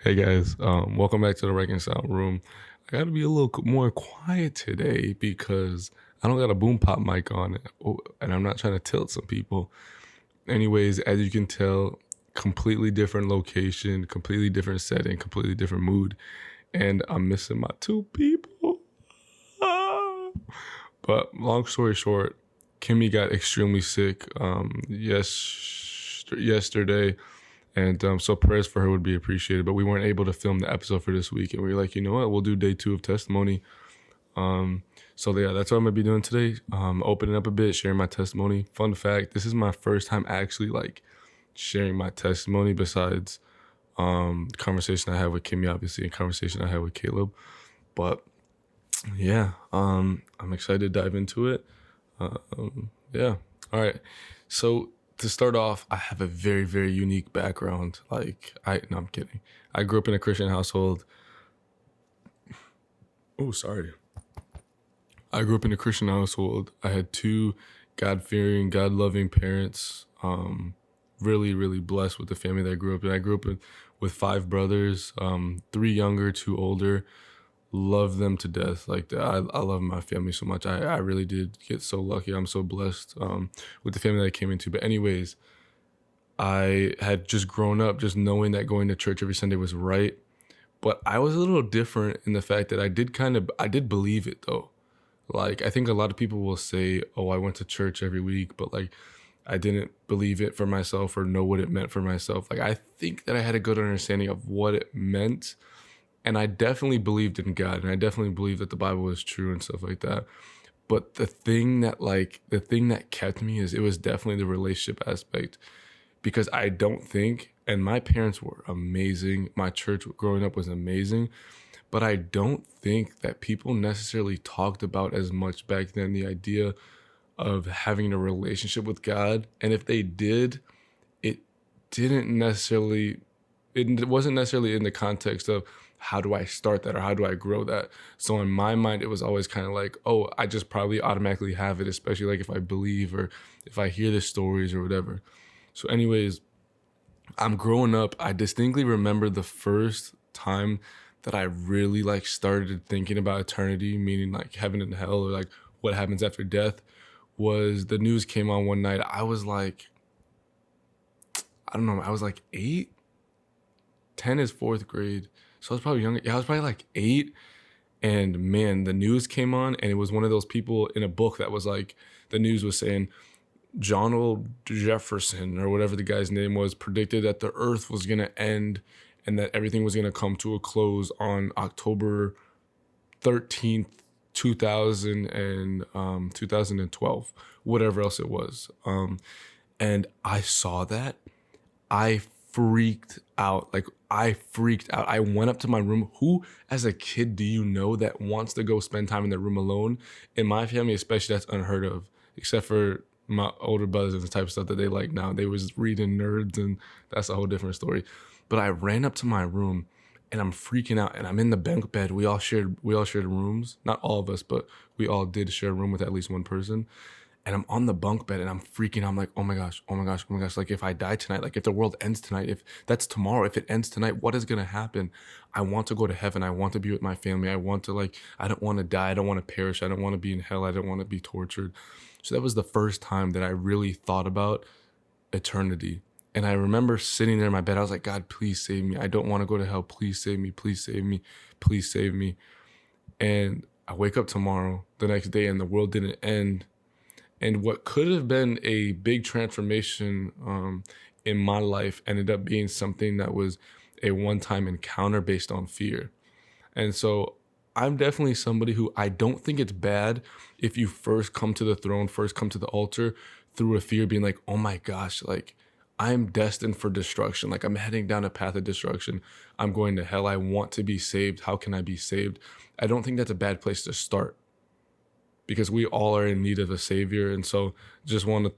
Hey guys, welcome back to the Reconcile room. I got to be a little more quiet today because I don't got a boom pop mic on, and I'm not trying to tilt some people. Anyways, as you can tell, completely different location, completely different setting, completely different mood, and I'm missing my two people. Ah. But long story short, Kimmy got extremely sick yesterday. And so prayers for her would be appreciated. But we weren't able to film the episode for this week. And we were like, you know what? We'll do day 2 of testimony. So yeah, that's what I'm going to be doing today. Opening up a bit, sharing my testimony. Fun fact, this is my first time actually like sharing my testimony besides conversation I had with Kimmy, obviously, and conversation I had with Caleb. But yeah, I'm excited to dive into it. Yeah. All right. So to start off, I have a very, very unique background. No, I'm kidding. I grew up in a Christian household. Oh, sorry. I grew up in a Christian household. I had two God-fearing, God-loving parents. Really, really blessed with the family that I grew up in. I grew up with 5 brothers, 3 younger, 2 older. Love them to death. I love my family so much. I really did get so lucky. I'm so blessed with the family that I came into. But anyways, I had just grown up just knowing that going to church every Sunday was right. But I was a little different in the fact that I did believe it though. Like, I think a lot of people will say, oh, I went to church every week, but like, I didn't believe it for myself or know what it meant for myself. Like, I think that I had a good understanding of what it meant. And I definitely believed in God, and I definitely believed that the Bible was true and stuff like that. But the thing that kept me is it was definitely the relationship aspect, because I don't think, and my parents were amazing. My church growing up was amazing, but I don't think that people necessarily talked about as much back then the idea of having a relationship with God. And if they did, it didn't necessarily, it wasn't necessarily in the context of how do I start that or how do I grow that. So in my mind, it was always kind of like, oh, I just probably automatically have it, especially like if I believe or if I hear the stories or whatever. So anyways, I'm growing up. I distinctly remember the first time that I really like started thinking about eternity, meaning like heaven and hell or like what happens after death, was the news came on one night. I was like, I don't know, I was like 8. 10 is 4th grade. So I was probably younger. Yeah, I was probably like 8. And man, the news came on, and it was one of those people in a book that was like, the news was saying, Donald Jefferson, or whatever the guy's name was, predicted that the earth was going to end and that everything was going to come to a close on October 13th, 2012, whatever else it was. And I saw that. I freaked out. Like, I freaked out. I went up to my room. Who, as a kid, do you know that wants to go spend time in their room alone? In my family, especially, that's unheard of, except for my older brothers and the type of stuff that they like now. They was reading nerds, and that's a whole different story. But I ran up to my room, and I'm freaking out, and I'm in the bunk bed. We all shared rooms. Not all of us, but we all did share a room with at least one person. And I'm on the bunk bed and I'm freaking out. I'm like, oh my gosh, oh my gosh, oh my gosh. Like, if I die tonight, like if the world ends tonight, if that's tomorrow, if it ends tonight, what is going to happen? I want to go to heaven. I want to be with my family. I want to, like, I don't want to die. I don't want to perish. I don't want to be in hell. I don't want to be tortured. So that was the first time that I really thought about eternity. And I remember sitting there in my bed. I was like, God, please save me. I don't want to go to hell. Please save me. Please save me. Please save me. And I wake up tomorrow, the next day, and the world didn't end. And what could have been a big transformation in my life ended up being something that was a one-time encounter based on fear. And so I'm definitely somebody who, I don't think it's bad if you first come to the throne, first come to the altar through a fear, being like, oh my gosh, like, I'm destined for destruction. Like, I'm heading down a path of destruction. I'm going to hell. I want to be saved. How can I be saved? I don't think that's a bad place to start, because we all are in need of a savior. And so just want to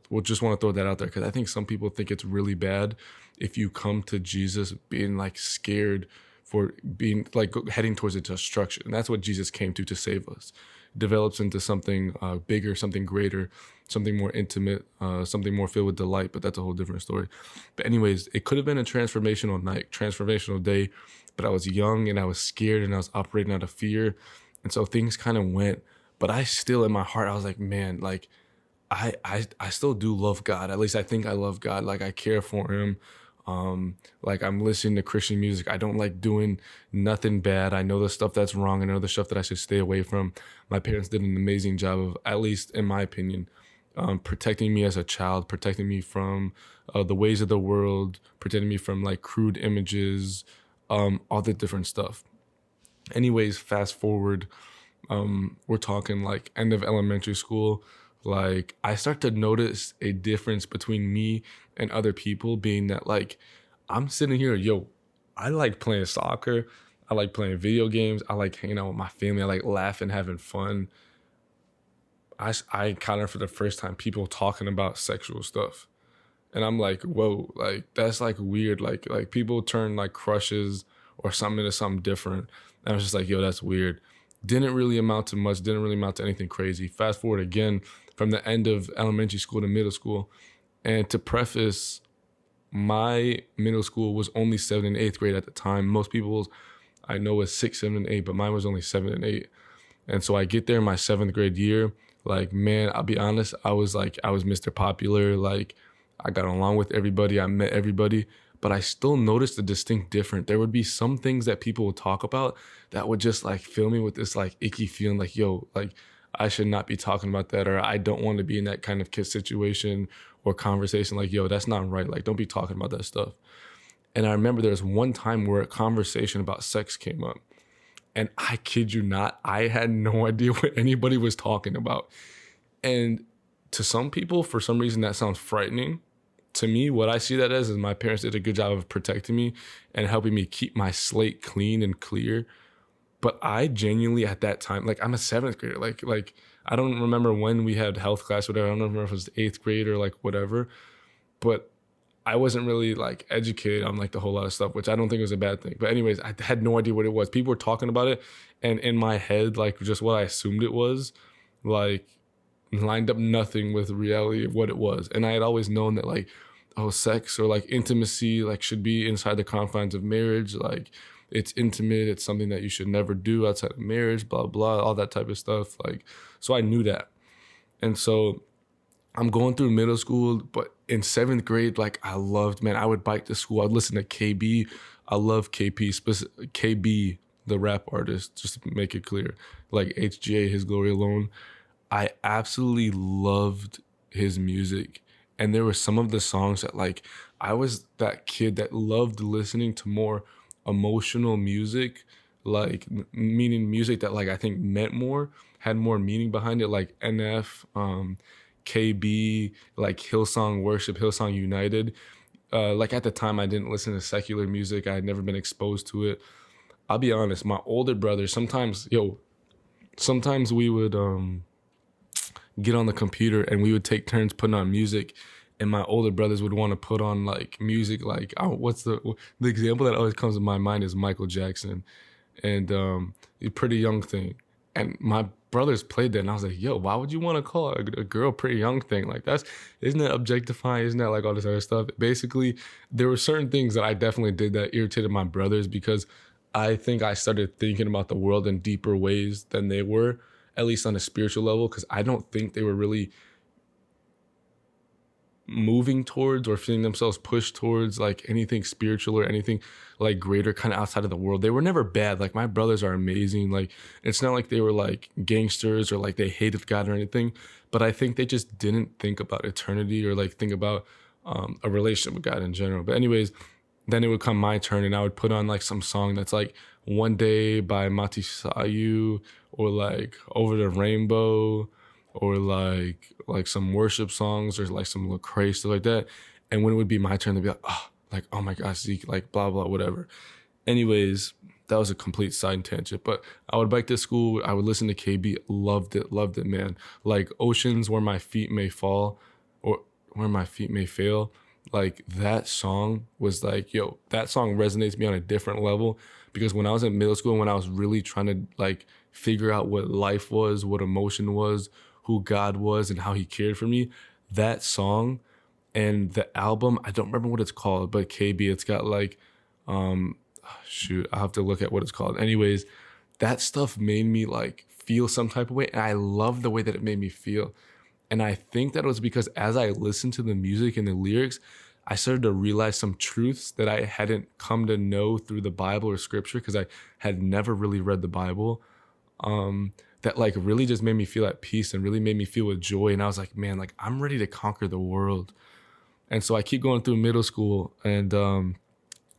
throw that out there, because I think some people think it's really bad if you come to Jesus being like scared for being like heading towards a destruction. And that's what Jesus came to save us. Develops into something bigger, something greater, something more intimate, something more filled with delight. But that's a whole different story. But anyways, it could have been a transformational night, transformational day but I was young and I was scared and I was operating out of fear. And so things kind of went, but I still in my heart, I was like, man, like I still do love God. At least I think I love God. Like I care for him. Like I'm listening to Christian music. I don't like doing nothing bad. I know the stuff that's wrong. I know the stuff that I should stay away from. My parents did an amazing job of, at least in my opinion, protecting me as a child, protecting me from the ways of the world, protecting me from like crude images, all the different stuff. Anyways, fast forward, we're talking like end of elementary school. Like I start to notice a difference between me and other people, being that like I'm sitting here, yo, I like playing soccer, I like playing video games, I like hanging out with my family, I like laughing, having fun. I encounter for the first time people talking about sexual stuff. And I'm like, whoa, like that's like weird. Like people turn like crushes or something into something different. And I was just like, yo, that's weird. Didn't really amount to much, didn't really amount to anything crazy. Fast forward again from the end of elementary school to middle school. And to preface, my middle school was only 7th and 8th grade at the time. Most people's I know was 6, 7, and 8, but mine was only 7 and 8. And so I get there in my 7th grade year. Like, man, I'll be honest, I was Mr. Popular. Like, I got along with everybody. I met everybody. But I still noticed a distinct difference. There would be some things that people would talk about that would just like fill me with this like icky feeling like, yo, like I should not be talking about that, or I don't want to be in that kind of situation or conversation. Like, yo, that's not right. Like, don't be talking about that stuff. And I remember there was one time where a conversation about sex came up. And I kid you not, I had no idea what anybody was talking about. And to some people, for some reason, that sounds frightening. To me, what I see that as is my parents did a good job of protecting me and helping me keep my slate clean and clear. But I genuinely, at that time, like I'm a 7th grader, like I don't remember when we had health class, whatever. I don't remember if it was 8th grade or like whatever. But I wasn't really like educated on like the whole lot of stuff, which I don't think was a bad thing. But anyways, I had no idea what it was. People were talking about it, and in my head, like just what I assumed it was, like lined up nothing with reality of what it was. And I had always known that like, oh, sex or like intimacy like should be inside the confines of marriage. Like it's intimate. It's something that you should never do outside of marriage, blah, blah, all that type of stuff. Like, so I knew that. And so I'm going through middle school, but in 7th grade, like I loved, man, I would bike to school. I'd listen to KB. I love KB, the rap artist, just to make it clear. Like HGA, His Glory Alone. I absolutely loved his music. And there were some of the songs that like, I was that kid that loved listening to more emotional music, like meaning music that like I think meant more, had more meaning behind it, like NF, KB, like Hillsong Worship, Hillsong United. Like at the time, I didn't listen to secular music. I had never been exposed to it. I'll be honest, my older brother, sometimes we would get on the computer and we would take turns putting on music. And my older brothers would want to put on like music, like what's the example that always comes to my mind is Michael Jackson and a Pretty Young Thing. And my brothers played that, and I was like, yo, why would you want to call a girl Pretty Young Thing? Like isn't that objectifying? Isn't that like all this other stuff? Basically, there were certain things that I definitely did that irritated my brothers because I think I started thinking about the world in deeper ways than they were, at least on a spiritual level, because I don't think they were really moving towards or feeling themselves pushed towards like anything spiritual or anything like greater kind of outside of the world. They were never bad. Like my brothers are amazing. Like it's not like they were like gangsters or like they hated God or anything, but I think they just didn't think about eternity or like think about a relationship with God in general. But anyways, then it would come my turn and I would put on like some song that's like One Day by Mati Sayu or like Over the Rainbow or like some worship songs or like some Lecrae, stuff like that. And when it would be my turn, they'd be like, oh my gosh, Zeke, like blah, blah, whatever. Anyways, that was a complete side tangent. But I would bike to school. I would listen to KB. Loved it, man. Like Oceans Where My Feet May Fall or Where My Feet May Fail. Like that song was like, yo, that song resonates with me on a different level because when I was in middle school, when I was really trying to like figure out what life was, what emotion was, who God was and how he cared for me, that song and the album, I don't remember what it's called, but KB, it's got like shoot, I'll have to look at what it's called. Anyways, that stuff made me like feel some type of way. And I love the way that it made me feel. And I think that was because as I listened to the music and the lyrics, I started to realize some truths that I hadn't come to know through the Bible or scripture, because I had never really read the Bible. That like really just made me feel at peace and really made me feel with joy. And I was like, man, like I'm ready to conquer the world. And so I keep going through middle school, and I'm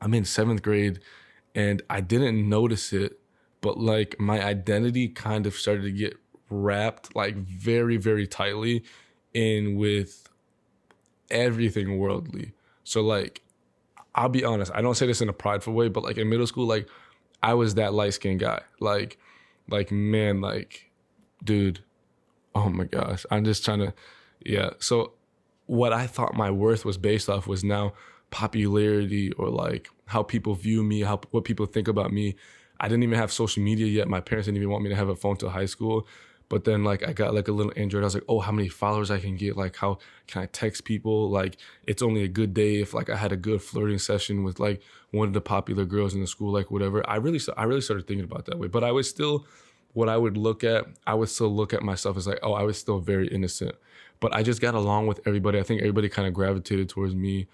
in 7th grade, and I didn't notice it, but like my identity kind of started to get wrapped like very, very tightly in with everything worldly. So like, I'll be honest, I don't say this in a prideful way, but like in middle school, like I was that light-skinned guy. Like man, like, dude, oh my gosh, I'm just trying to, yeah. So what I thought my worth was based off was now popularity, or like how people view me, what people think about me. I didn't even have social media yet. My parents didn't even want me to have a phone till high school. But then like I got like a little Android. I was like, oh, how many followers I can get? Like how can I text people? Like it's only a good day if like I had a good flirting session with like one of the popular girls in the school, like whatever. I really started thinking about that way. But I was still, what I would still look at myself as like, oh, I was still very innocent. But I just got along with everybody. I think everybody kind of gravitated towards me.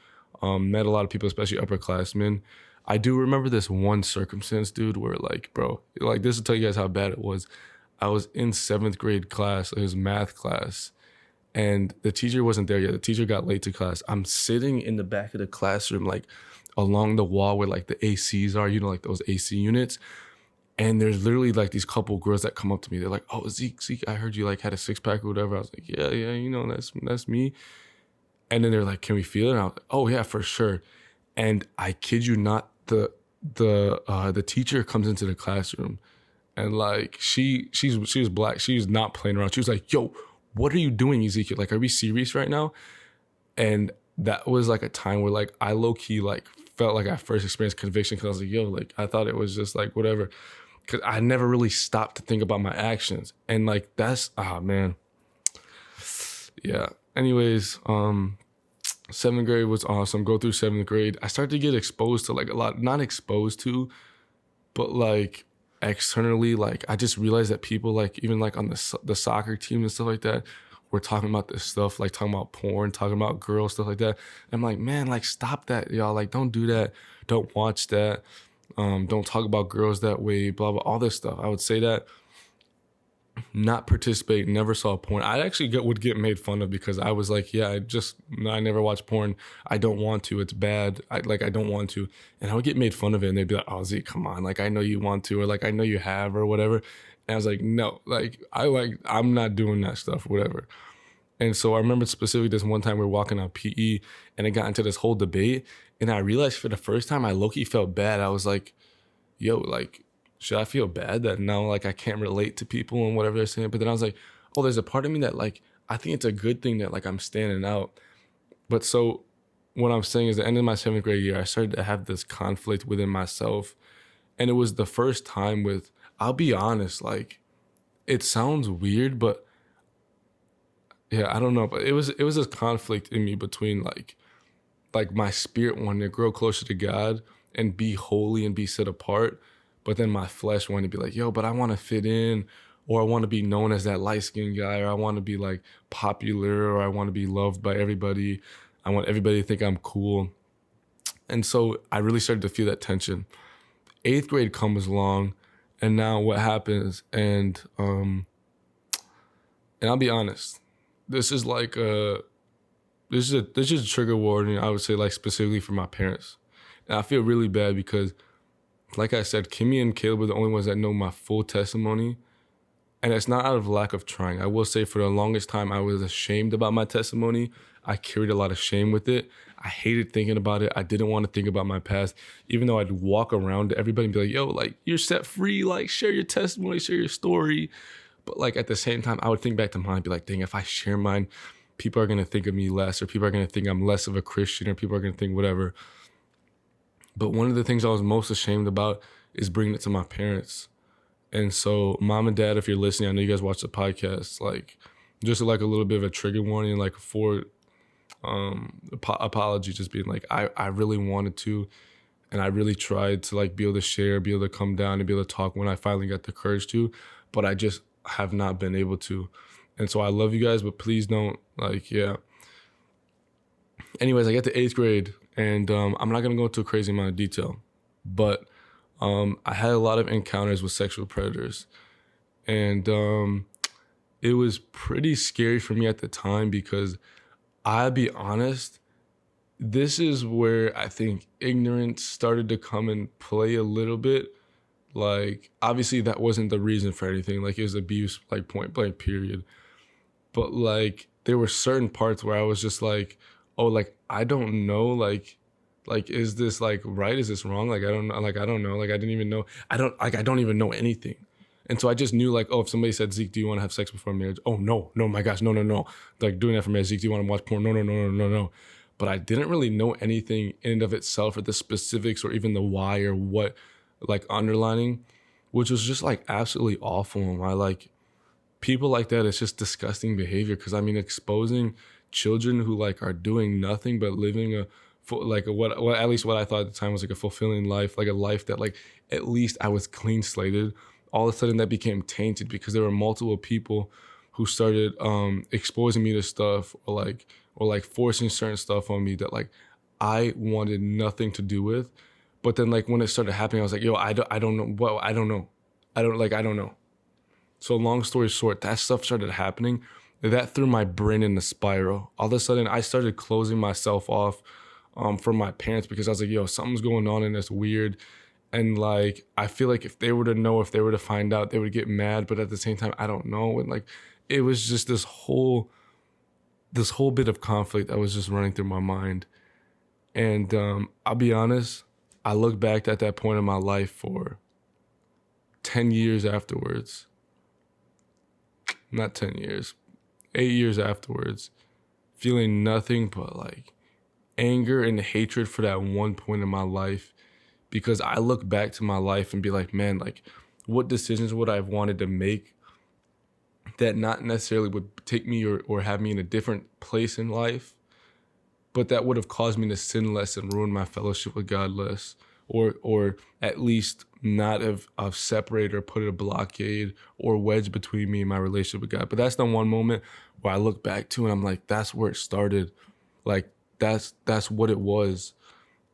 Met a lot of people, especially upperclassmen. I do remember this one circumstance, dude, where like, bro, like this will tell you guys how bad it was. I was in 7th grade class, it was math class, and the teacher wasn't there yet. The teacher got late to class. I'm sitting in the back of the classroom, like along the wall where like the ACs are, you know, like those AC units. And there's literally like these couple girls that come up to me. They're like, oh, Zeke, I heard you like had a 6-pack or whatever. I was like, yeah, you know, that's me. And then they're like, can we feel it? And I was like, oh yeah, for sure. And I kid you not, the teacher comes into the classroom, and like she was black. She was not playing around. She was like, yo, what are you doing, Ezekiel? Like, are we serious right now? And that was like a time where like I low key like felt like I first experienced conviction, because I was like, yo, like I thought it was just like whatever, because I never really stopped to think about my actions. And like that's, man, yeah. Anyways, 7th grade was awesome. Go through 7th grade, I started to get exposed to like a lot, not exposed to, but like externally, like I just realized that people like even like on the soccer team and stuff like that were talking about this stuff, like talking about porn, talking about girls, stuff like that. And I'm like, man, like stop that, y'all. Like don't do that. Don't watch that. Don't talk about girls that way, blah, blah, all this stuff. I would say that, not participate, never saw porn. I actually would get made fun of because I was like, yeah, I never watch porn. I don't want to. It's bad. I don't want to. And I would get made fun of it, and they'd be like, oh, Z, come on. Like, I know you want to, or like, I know you have, or whatever. And I was like, no, like, I'm not doing that stuff, whatever. And so I remember specifically this one time we were walking on PE, and it got into this whole debate. And I realized for the first time, I low-key felt bad. I was like, yo, like, should I feel bad that now like I can't relate to people and whatever they're saying? But then I was like, oh, there's a part of me that like, I think it's a good thing that like I'm standing out. But so what I'm saying is, the end of my 7th grade year, I started to have this conflict within myself. And it was the first time with, I'll be honest, like it sounds weird, but yeah, I don't know. But it was this conflict in me between like my spirit wanting to grow closer to God and be holy and be set apart. But then my flesh wanted to be like, yo, but I want to fit in, or I want to be known as that light-skinned guy, or I want to be like popular, or I want to be loved by everybody. I want everybody to think I'm cool. And so I really started to feel that tension. 8th grade comes along, and now what happens, and I'll be honest, this is a trigger warning, I would say, like specifically for my parents. And I feel really bad because, like I said, Kimmy and Caleb were the only ones that know my full testimony. And it's not out of lack of trying. I will say for the longest time, I was ashamed about my testimony. I carried a lot of shame with it. I hated thinking about it. I didn't want to think about my past, even though I'd walk around to everybody and be like, yo, like, you're set free. Like, share your testimony, share your story. But like at the same time, I would think back to mine and be like, dang, if I share mine, people are going to think of me less, or people are going to think I'm less of a Christian, or people are going to think whatever. But one of the things I was most ashamed about is bringing it to my parents. And so, mom and dad, if you're listening, I know you guys watch the podcast, like, just like a little bit of a trigger warning, like for apology, just being like, I really wanted to. And I really tried to like be able to share, be able to come down and be able to talk when I finally got the courage to, but I just have not been able to. And so I love you guys, but please don't, like, yeah. Anyways, I get to 8th grade, and I'm not going to go into a crazy amount of detail, but I had a lot of encounters with sexual predators. And it was pretty scary for me at the time because I'll be honest, this is where I think ignorance started to come and play a little bit. Like, obviously that wasn't the reason for anything. Like, it was abuse, like, point blank, period. But like, there were certain parts where I was just like, oh, like, I don't know, like, is this like right? Is this wrong? Like, I don't know. Like, I don't know. Like, I didn't even know. I don't even know anything. And so I just knew, like, oh, if somebody said, Zeke, do you want to have sex before marriage? Oh, no, my gosh, no. Like, doing that for marriage. Zeke, do you want to watch porn? No. But I didn't really know anything in and of itself, or the specifics, or even the why, or what, like, underlining, which was just like absolutely awful. And I like people like that. It's just disgusting behavior. Because I mean, exposing children who like are doing nothing but living a like what at least what I thought at the time was like a fulfilling life, like a life that like at least I was clean slated. All of a sudden that became tainted because there were multiple people who started exposing me to stuff, or like forcing certain stuff on me that like I wanted nothing to do with. But then like when it started happening, I was like, yo, I don't know. Well, I don't know. I don't know. So long story short, that stuff started happening. That threw my brain in a spiral. All of a sudden, I started closing myself off from my parents because I was like, yo, something's going on and it's weird. And like, I feel like if they were to know, if they were to find out, they would get mad. But at the same time, I don't know. And like, it was just this whole bit of conflict that was just running through my mind. And I'll be honest, I look back at that point in my life for 10 years afterwards. Not 10 years, 8 years afterwards, feeling nothing but like anger and hatred for that one point in my life. Because I look back to my life and be like, man, like, what decisions would I have wanted to make that not necessarily would take me or have me in a different place in life, but that would have caused me to sin less and ruin my fellowship with God less, or at least not have separated or put a blockade or wedge between me and my relationship with God. But that's the one moment where I look back to and I'm like, that's where it started. Like, that's what it was.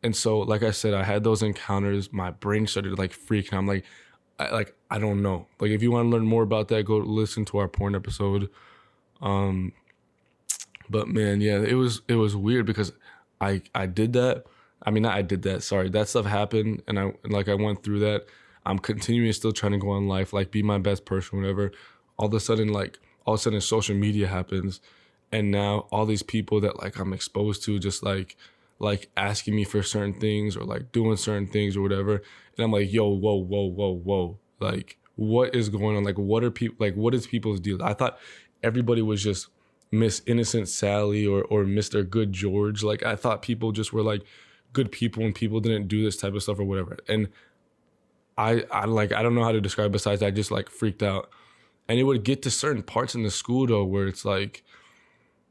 And so, like I said, I had those encounters. My brain started like freaking. I'm like, I don't know. Like, if you want to learn more about that, go listen to our porn episode. But man, yeah, it was weird because I did that. I mean, not I did that. Sorry, that stuff happened, and I went through that. I'm continuing still trying to go on life, like be my best person, whatever. All of a sudden, social media happens, and now all these people that like I'm exposed to just like asking me for certain things or like doing certain things or whatever, and I'm like, yo, whoa, like what is going on? Like what is people's deal? I thought everybody was just Miss Innocent Sally or Mr. Good George. Like I thought people just were like good people and people didn't do this type of stuff or whatever. And I don't know how to describe besides I just like freaked out. And it would get to certain parts in the school though where it's like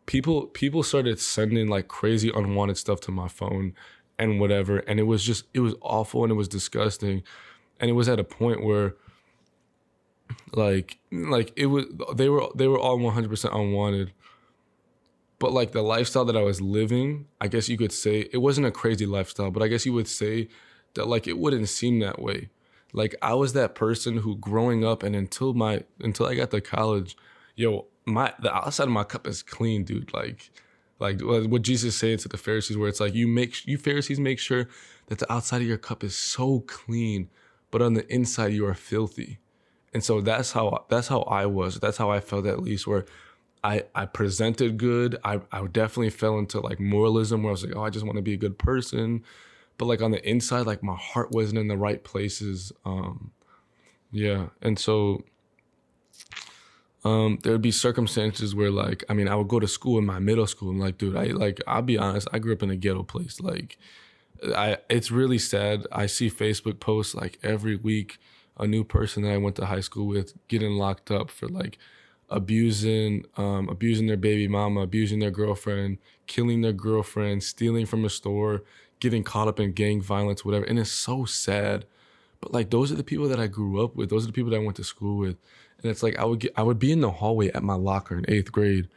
people started sending like crazy unwanted stuff to my phone and whatever, and it was awful and it was disgusting. And it was at a point where like it was they were all 100% unwanted. But like the lifestyle that I was living, I guess you could say it wasn't a crazy lifestyle, but I guess you would say that like it wouldn't seem that way. Like I was that person who growing up and until I got to college, yo, the outside of my cup is clean, dude. Like what Jesus said to the Pharisees, where it's like you Pharisees make sure that the outside of your cup is so clean, but on the inside you are filthy. And so that's how I was. That's how I felt, at least, where I presented good. I definitely fell into like moralism where I was like, oh, I just want to be a good person. But like on the inside, like my heart wasn't in the right places. Yeah. And so there would be circumstances where like, I mean, I would go to school in my middle school and like, dude, I'll be honest, I grew up in a ghetto place. Like it's really sad. I see Facebook posts like every week, a new person that I went to high school with getting locked up for like abusing their baby mama, abusing their girlfriend, killing their girlfriend, stealing from a store, getting caught up in gang violence, whatever. And it's so sad. But like those are the people that I grew up with. Those are the people that I went to school with. And it's like I would be in the hallway at my locker in 8th grade,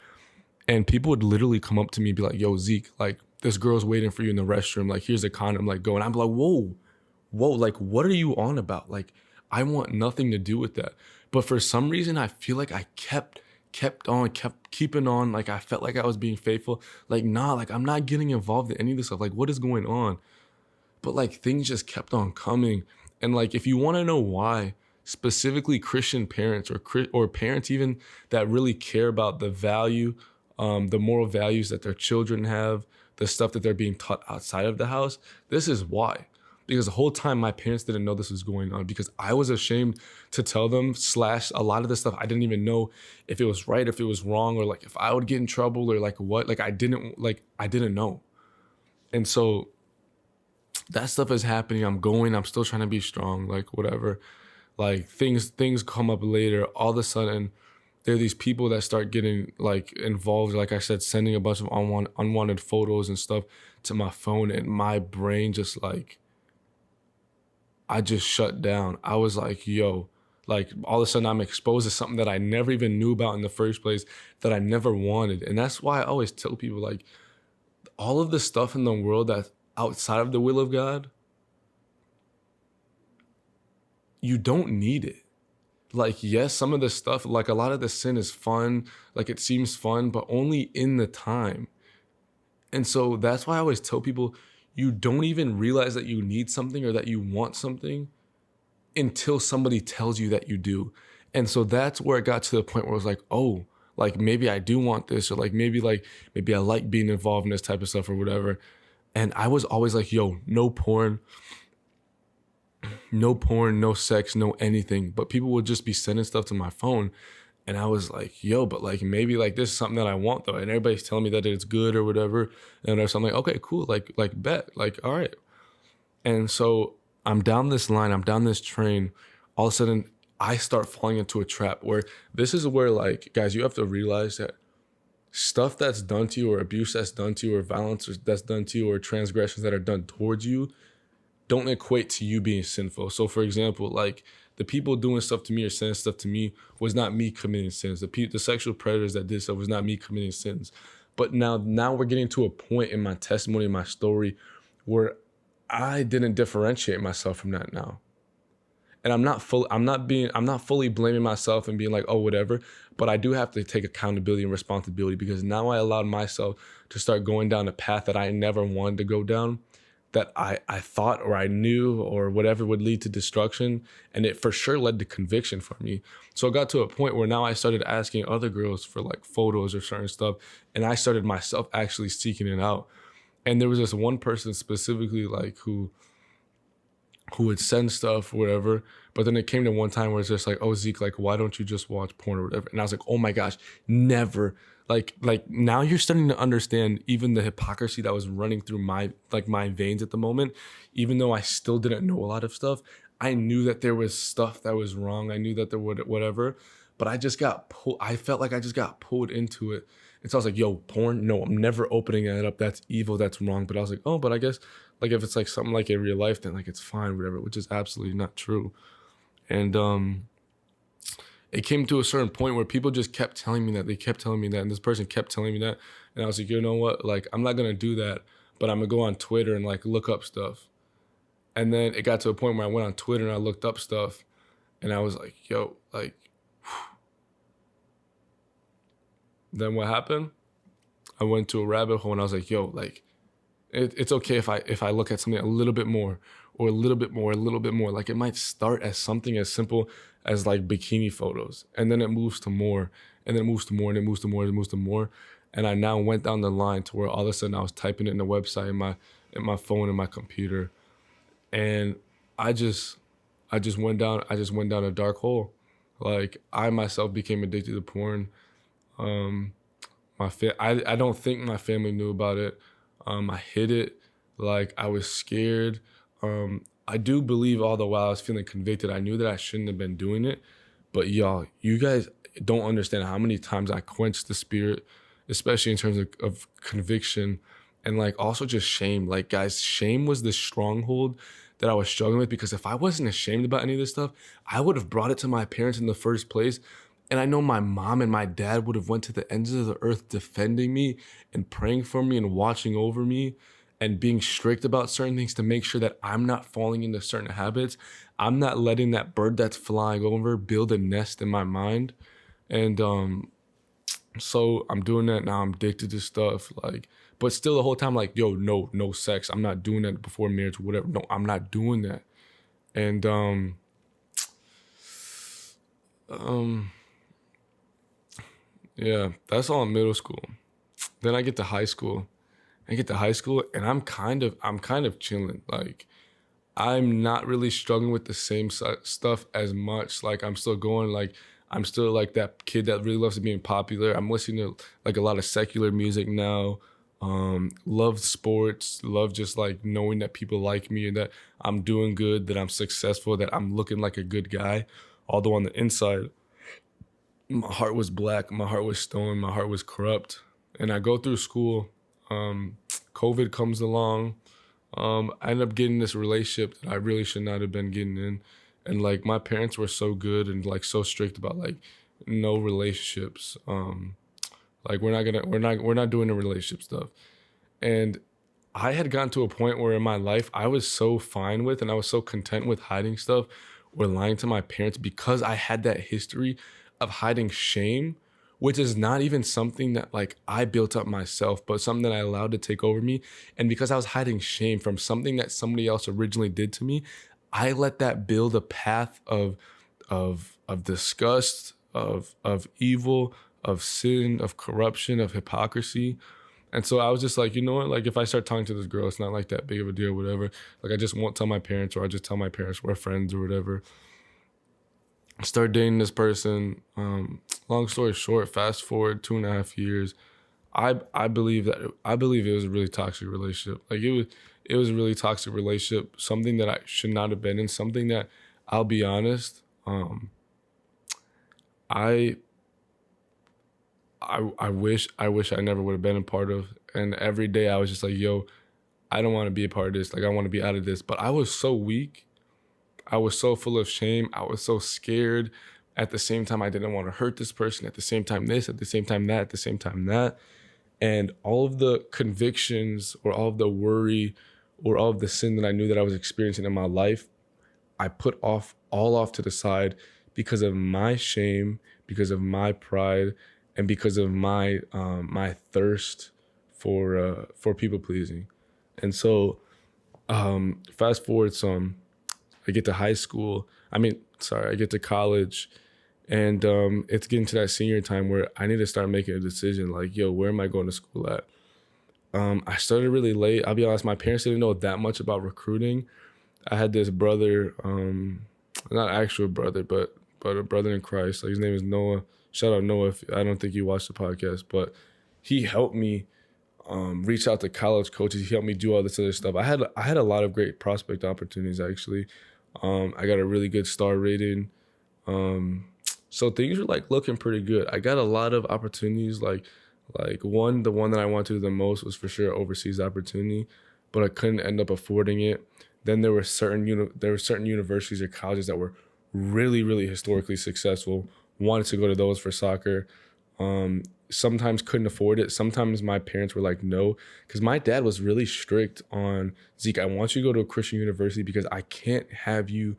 and people would literally come up to me and be like, "Yo, Zeke, like this girl's waiting for you in the restroom. Like here's a condom. Like go." And I'm like, whoa, like what are you on about? Like I want nothing to do with that. But for some reason, I feel like I kept keeping on. Like I felt like I was being faithful. Like nah, like I'm not getting involved in any of this stuff. Like what is going on? But like things just kept on coming. And like if you want to know why, specifically Christian parents or parents even that really care about the value, the moral values that their children have, the stuff that they're being taught outside of the house, this is why. Because the whole time my parents didn't know this was going on, because I was ashamed to tell them, slash a lot of the stuff I didn't even know if it was right, if it was wrong, or like if I would get in trouble or like what, like I didn't know. And so that stuff is happening. I'm still trying to be strong, like whatever. Like things come up later. All of a sudden, there are these people that start getting like involved. Like I said, sending a bunch of unwanted photos and stuff to my phone, and my brain just like, I just shut down. I was like, yo, like all of a sudden I'm exposed to something that I never even knew about in the first place, that I never wanted. And that's why I always tell people, like, all of the stuff in the world that's outside of the will of God, you don't need it. Like, yes, some of the stuff, like a lot of the sin is fun, like it seems fun, but only in the time. And so that's why I always tell people, you don't even realize that you need something or that you want something until somebody tells you that you do. And so that's where it got to the point where it was like, oh, like maybe I do want this, or like maybe I like being involved in this type of stuff or whatever. And I was always like, yo, no porn, no sex, no anything. But people would just be sending stuff to my phone. And I was like, yo, but like maybe like this is something that I want though. And everybody's telling me that it's good or whatever. And I'm like, okay, cool. Like bet, like, all right. And so I'm down this line, I'm down this train. All of a sudden I start falling into a trap where this is where, like, guys, you have to realize that stuff that's done to you, or abuse that's done to you, or violence that's done to you, or transgressions that are done towards you don't equate to you being sinful. So for example, like the people doing stuff to me or saying stuff to me was not me committing sins. The sexual predators that did stuff was not me committing sins. But now we're getting to a point in my testimony, in my story, where I didn't differentiate myself from that now. And I'm not fully blaming myself and being like, oh, whatever. But I do have to take accountability and responsibility, because now I allowed myself to start going down a path that I never wanted to go down, that I thought or I knew or whatever would lead to destruction. And it for sure led to conviction for me. So it got to a point where now I started asking other girls for like photos or certain stuff. And I started myself actually seeking it out. And there was this one person specifically, like who would send stuff, whatever. But then it came to one time where it's just like, oh, Zeke, like, why don't you just watch porn or whatever? And I was like, oh my gosh, never. Like now you're starting to understand even the hypocrisy that was running through my veins at the moment. Even though I still didn't know a lot of stuff, I knew that there was stuff that was wrong. I knew that there would whatever, but I just got pulled. I felt like I just got pulled into it. And so I was like, yo, porn? No, I'm never opening that up. That's evil. That's wrong. But I was like, oh, but I guess like if it's like something like in real life, then like it's fine, whatever, which is absolutely not true. And it came to a certain point where people just kept telling me that. They kept telling me that. And this person kept telling me that. And I was like, you know what? Like, I'm not going to do that. But I'm going to go on Twitter and like look up stuff. And then it got to a point where I went on Twitter and I looked up stuff. And I was like, yo, like, then what happened? I went to a rabbit hole and I was like, yo, like, it's okay if I look at something a little bit more, or a little bit more, a little bit more. Like it might start as something as simple as like bikini photos, and then it moves to more, and then it moves to more, and it moves to more, and it moves to more. And I now went down the line to where all of a sudden I was typing it in the website in my phone and my computer, and I just went down a dark hole. Like I myself became addicted to porn. I don't think my family knew about it. I hid it. Like I was scared. I do believe all the while I was feeling convicted, I knew that I shouldn't have been doing it. But y'all, you guys don't understand how many times I quenched the spirit, especially in terms of conviction And like also just shame. Like guys, shame was the stronghold that I was struggling with, because if I wasn't ashamed about any of this stuff, I would have brought it to my parents in the first place. And I know my mom and my dad would have went to the ends of the earth defending me and praying for me and watching over me and being strict about certain things to make sure that I'm not falling into certain habits. I'm not letting that bird that's flying over build a nest in my mind. And so I'm doing that now. I'm addicted to stuff, like, but still the whole time, like, yo, no sex. I'm not doing that before marriage, whatever. No, I'm not doing that. And yeah, that's all in middle school. Then I get to high school. And I'm kind of chilling. Like, I'm not really struggling with the same stuff as much. Like, I'm still going, like, I'm still like that kid that really loves being popular. I'm listening to like a lot of secular music now. Love sports, love just like knowing that people like me and that I'm doing good, that I'm successful, that I'm looking like a good guy. Although on the inside, my heart was black, my heart was stoned, my heart was corrupt. And I go through school. COVID comes along. I end up getting this relationship that I really should not have been getting in. And like my parents were so good and like so strict about like no relationships. Like we're not doing the relationship stuff. And I had gotten to a point where in my life I was so fine with and I was so content with hiding stuff or lying to my parents because I had that history of hiding shame, which is not even something that like I built up myself, but something that I allowed to take over me. And because I was hiding shame from something that somebody else originally did to me, I let that build a path of disgust, of evil, of sin, of corruption, of hypocrisy. And so I was just like, you know what? Like, if I start talking to this girl, it's not like that big of a deal, whatever. Like, I just won't tell my parents, or I just tell my parents we're friends or whatever. Start dating this person. Long story short, fast forward 2.5 years. I believe it was a really toxic relationship. Like it was a really toxic relationship. Something that I should not have been in. Something that, I'll be honest, I I wish I never would have been a part of. And every day I was just like, yo, I don't want to be a part of this. Like, I want to be out of this. But I was so weak. I was so full of shame. I was so scared. At the same time, I didn't want to hurt this person. At the same time, this. At the same time, that. At the same time, that. And all of the convictions or all of the worry or all of the sin that I knew that I was experiencing in my life, I put all off to the side because of my shame, because of my pride, and because of my thirst for people pleasing. And so fast forward some, I get to high school. I get to college, and it's getting to that senior time where I need to start making a decision. Like, yo, where am I going to school at? I started really late. I'll be honest, my parents didn't know that much about recruiting. I had this brother, not actual brother, but a brother in Christ. Like, his name is Noah. Shout out Noah. I don't think you watched the podcast, but he helped me reach out to college coaches. He helped me do all this other stuff. I had a lot of great prospect opportunities actually. I got a really good star rating. So things were like looking pretty good. I got a lot of opportunities. The one that I wanted the most was for sure overseas opportunity, but I couldn't end up affording it. Then there were certain universities or colleges that were really, really historically successful. Wanted to go to those for soccer. Sometimes couldn't afford it. Sometimes my parents were like, no, because my dad was really strict on, Zeke, I want you to go to a Christian university because I can't have you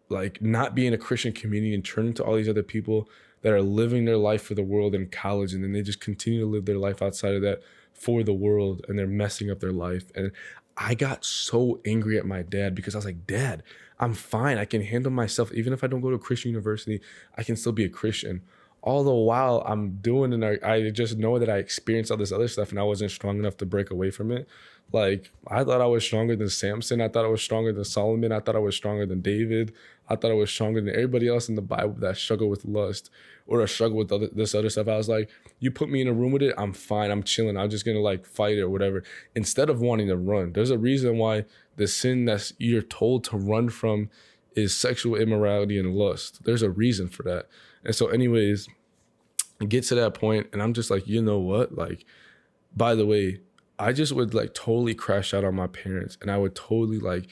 like not be in a Christian community and turn into all these other people that are living their life for the world in college, and then they just continue to live their life outside of that for the world, and they're messing up their life. And I got so angry at my dad because I was like, Dad, I'm fine. I can handle myself. Even if I don't go to a Christian university, I can still be a Christian. All the while I'm doing, and I just know that I experienced all this other stuff and I wasn't strong enough to break away from it. Like, I thought I was stronger than Samson. I thought I was stronger than Solomon. I thought I was stronger than David. I thought I was stronger than everybody else in the Bible that struggled with lust or that struggled with this other stuff. I was like, you put me in a room with it, I'm fine. I'm chilling. I'm just going to like fight it or whatever. Instead of wanting to run. There's a reason why the sin that you're told to run from is sexual immorality and lust. There's a reason for that. And so anyways, I get to that point and I'm just like, you know what? Like, by the way, I just would like totally crash out on my parents, and I would totally like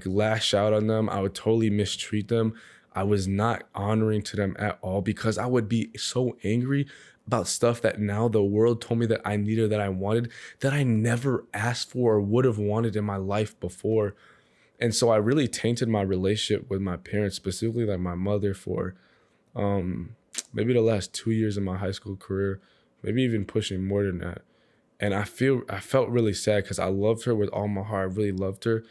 lash out on them. I would totally mistreat them. I was not honoring to them at all because I would be so angry about stuff that now the world told me that I needed, that I wanted, that I never asked for or would have wanted in my life before. And so I really tainted my relationship with my parents, specifically like my mother, for maybe the last 2 years of my high school career, maybe even pushing more than that. And I felt really sad because I loved her with all my heart. I really loved her.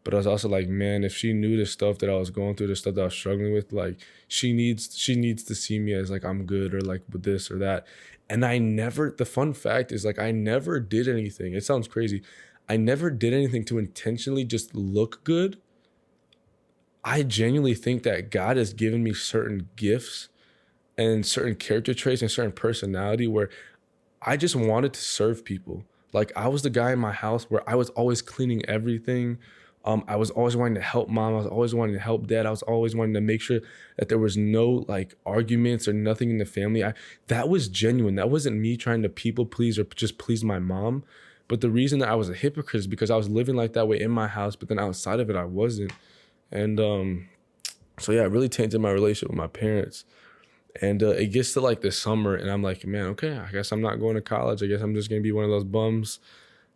But I was also like, man, if she knew the stuff that I was going through, the stuff that I was struggling with, like she needs to see me as like I'm good or like with this or that. And the fun fact is like I never did anything. It sounds crazy. I never did anything to intentionally just look good. I genuinely think that God has given me certain gifts and certain character traits and certain personality where I just wanted to serve people. Like I was the guy in my house where I was always cleaning everything. I was always wanting to help mom. I was always wanting to help dad. I was always wanting to make sure that there was no like arguments or nothing in the family. That was genuine. That wasn't me trying to people please or just please my mom. But the reason that I was a hypocrite is because I was living like that way in my house, but then outside of it, I wasn't. And so yeah, it really tainted my relationship with my parents. And it gets to like the summer, and I'm like, man, okay, I guess I'm not going to college. I guess I'm just gonna be one of those bums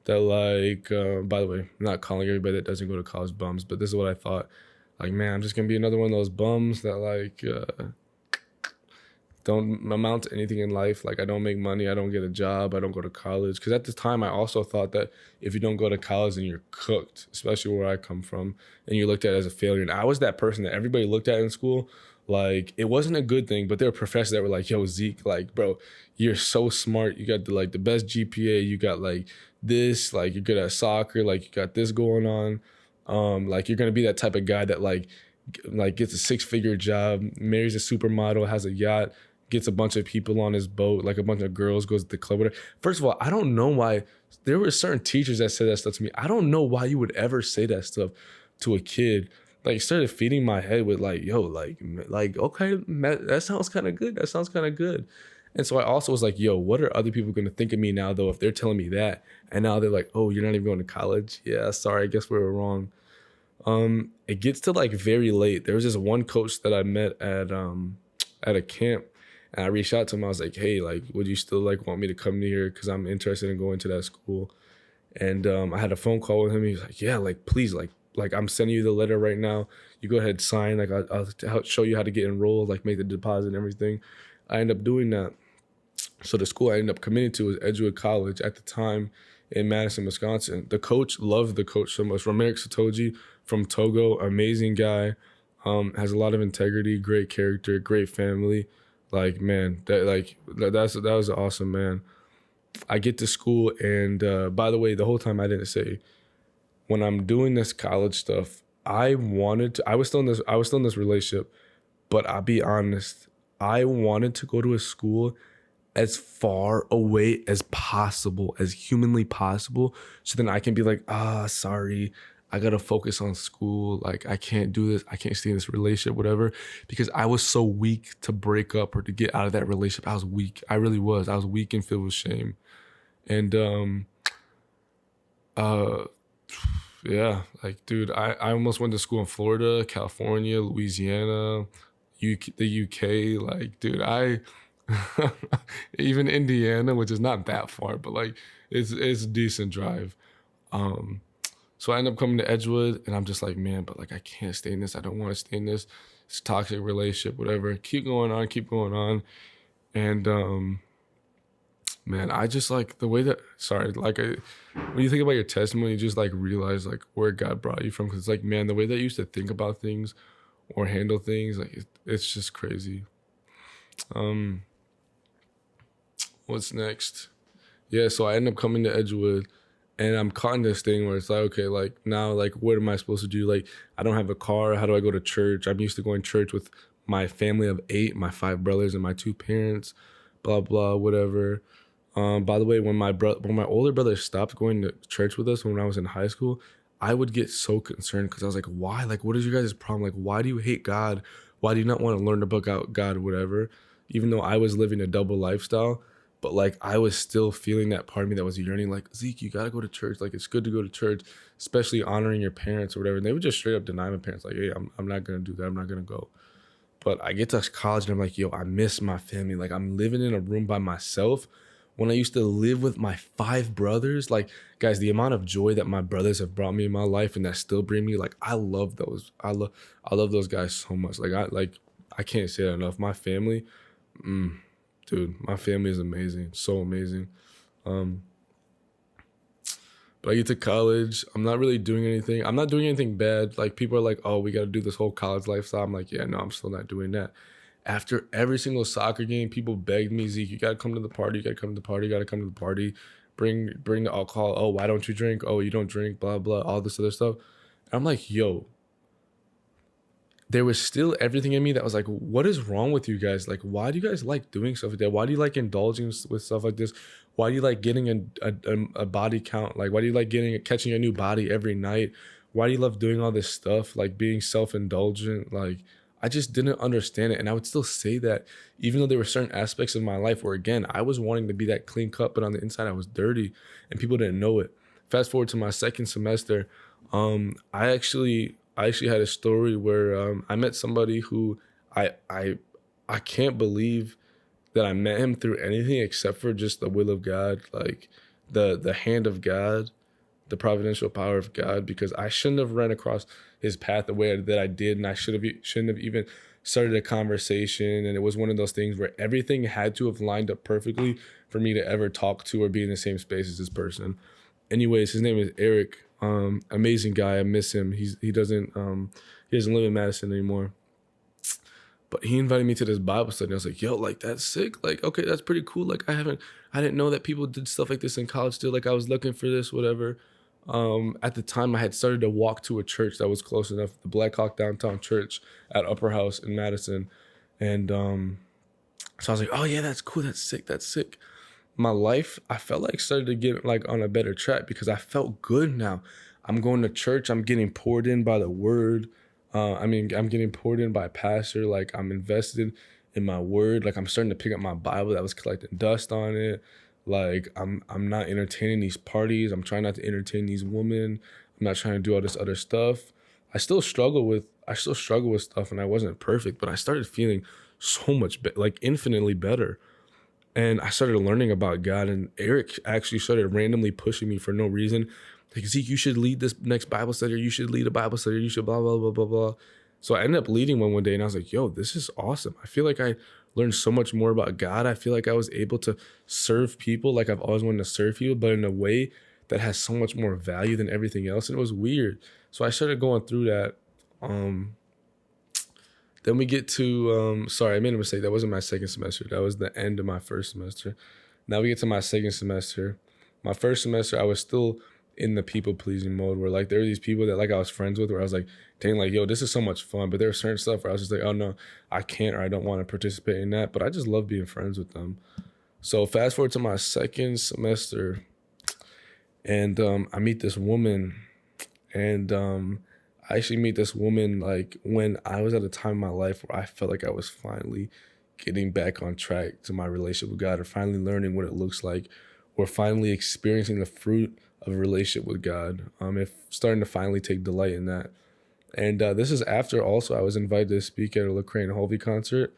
that like. By the way, I'm not calling everybody that doesn't go to college bums, but this is what I thought. Like, man, I'm just gonna be another one of those bums that like don't amount to anything in life. Like, I don't make money, I don't get a job, I don't go to college. Because at the time, I also thought that if you don't go to college, then you're cooked, especially where I come from, and you're looked at as a failure. And I was that person that everybody looked at in school. Like, it wasn't a good thing, but there were professors that were like, yo, Zeke, like, bro, you're so smart. You got the best GPA. You got like this, like you're good at soccer. Like you got this going on. Like you're going to be that type of guy that like gets a 6-figure job, marries a supermodel, has a yacht, gets a bunch of people on his boat, like a bunch of girls, goes to the club with her. First of all, I don't know why there were certain teachers that said that stuff to me. I don't know why you would ever say that stuff to a kid. Like, started feeding my head with like, yo, like okay, that sounds kind of good. That sounds kind of good. And so I also was like, yo, what are other people going to think of me now, though, if they're telling me that? And now they're like, oh, you're not even going to college? Yeah, sorry, I guess we were wrong. It gets to like very late. There was this one coach that I met at a camp, and I reached out to him. I was like, hey, like, would you still like want me to come to here? Because I'm interested in going to that school. And I had a phone call with him. He was like, yeah, like, please, like I'm sending you the letter right now. You go ahead, sign. Like, I'll show you how to get enrolled, like make the deposit and everything. I ended up doing that. So the school I ended up committing to was Edgewood College at the time in Madison, Wisconsin. The coach, loved the coach so much. Romeric Satoji from Togo, amazing guy. Has a lot of integrity, great character, great family. Like, man, that was awesome, man. I get to school, and by the way, the whole time I didn't say, when I'm doing this college stuff, I was still in this relationship, but I'll be honest, I wanted to go to a school as far away as possible, as humanly possible, so then I can be like, sorry, I gotta focus on school. Like, I can't do this. I can't stay in this relationship, whatever, because I was so weak to break up or to get out of that relationship. I was weak. I really was. I was weak and filled with shame. And uh, yeah, like, dude, I almost went to school in Florida, California, Louisiana, the UK. Like, dude, even Indiana, which is not that far, but like it's a decent drive. So I end up coming to Edgewood, and I'm just like, man, but like I can't stay in this. I don't want to stay in this. It's a toxic relationship, whatever. Keep going on. And man, I just like the way that, sorry, like when you think about your testimony, you just like realize like where God brought you from. Because it's like, man, the way that you used to think about things or handle things, like it's just crazy. What's next? Yeah, so I end up coming to Edgewood, and I'm caught in this thing where it's like, okay, like now, like what am I supposed to do? Like, I don't have a car. How do I go to church? I'm used to going to church with my family of 8, my 5 brothers and my 2 parents, blah, blah, whatever. By the way, when my older brother stopped going to church with us when I was in high school, I would get so concerned because I was like, why? Like, what is your guys' problem? Like, why do you hate God? Why do you not want to learn about God, whatever? Even though I was living a double lifestyle. But like I was still feeling that part of me that was yearning, like, Zeke, you gotta go to church. Like it's good to go to church, especially honoring your parents or whatever. And they would just straight up deny my parents, like, hey, I'm not gonna do that. I'm not gonna go. But I get to college and I'm like, yo, I miss my family. Like I'm living in a room by myself when I used to live with my 5 brothers. Like, guys, the amount of joy that my brothers have brought me in my life and that still bring me, like, I love those. I love those guys so much. I can't say that enough. My family, dude, my family is amazing. So amazing. But I get to college. I'm not really doing anything. I'm not doing anything bad. Like people are like, oh, we got to do this whole college lifestyle. I'm like, yeah, no, I'm still not doing that. After every single soccer game, people begged me, Zeke, you got to come to the party. You got to come to the party. You got to come to the party. Bring the alcohol. Oh, why don't you drink? Oh, you don't drink, blah, blah, all this other stuff. And I'm like, yo, there was still everything in me that was like, what is wrong with you guys? Like, why do you guys like doing stuff like that? Why do you like indulging with stuff like this? Why do you like getting a body count? Like, why do you like catching a new body every night? Why do you love doing all this stuff? Like being self-indulgent? Like, I just didn't understand it. And I would still say that even though there were certain aspects of my life where, again, I was wanting to be that clean cut, but on the inside I was dirty and people didn't know it. Fast forward to my second semester, I actually had a story where I met somebody who I I I can't believe that I met him through anything except for just the will of God, like the hand of God, the providential power of God, because I shouldn't have run across his path the way that I did, and I shouldn't have even started a conversation. And it was one of those things where everything had to have lined up perfectly for me to ever talk to or be in the same space as this person. Anyways, his name is Eric. Amazing guy. I miss him. He doesn't live in Madison anymore. But he invited me to this Bible study. And I was like, yo, like that's sick. Like, okay, that's pretty cool. Like I didn't know that people did stuff like this in college still. Like I was looking for this, whatever. At the time I had started to walk to a church that was close enough, the Black Hawk Downtown Church at Upper House in Madison. And so I was like, oh yeah, that's cool. That's sick. That's sick. My life, I felt like started to get like on a better track because I felt good now. I'm going to church. I'm getting poured in by the word. I'm getting poured in by a pastor. Like I'm invested in my word. Like I'm starting to pick up my Bible that was collecting dust on it. Like I'm not entertaining these parties. I'm trying not to entertain these women. I'm not trying to do all this other stuff. I still struggle with stuff, and I wasn't perfect, but I started feeling so much like infinitely better. And I started learning about God, and Eric actually started randomly pushing me for no reason. Like, Zeke, you should lead this next Bible study, or you should lead a Bible study, or you should blah, blah, blah, blah, blah. So I ended up leading one day, and I was like, yo, this is awesome. I feel like I learned so much more about God. I feel like I was able to serve people like I've always wanted to serve people, but in a way that has so much more value than everything else. And it was weird. So I started going through that. Then we get to, sorry, I made a mistake. That wasn't my second semester. That was the end of my first semester. Now we get to my second semester. My first semester, I was still in the people pleasing mode where like there were these people that like I was friends with where I was like, dang, like, yo, this is so much fun. But there was certain stuff where I was just like, oh no, I can't, or I don't want to participate in that. But I just love being friends with them. So fast forward to my second semester, and I meet this woman, and I actually meet this woman like when I was at a time in my life where I felt like I was finally getting back on track to my relationship with God, or finally learning what it looks like, or finally experiencing the fruit of a relationship with God. If starting to finally take delight in that. And this is after also I was invited to speak at a Lecrae Hovey concert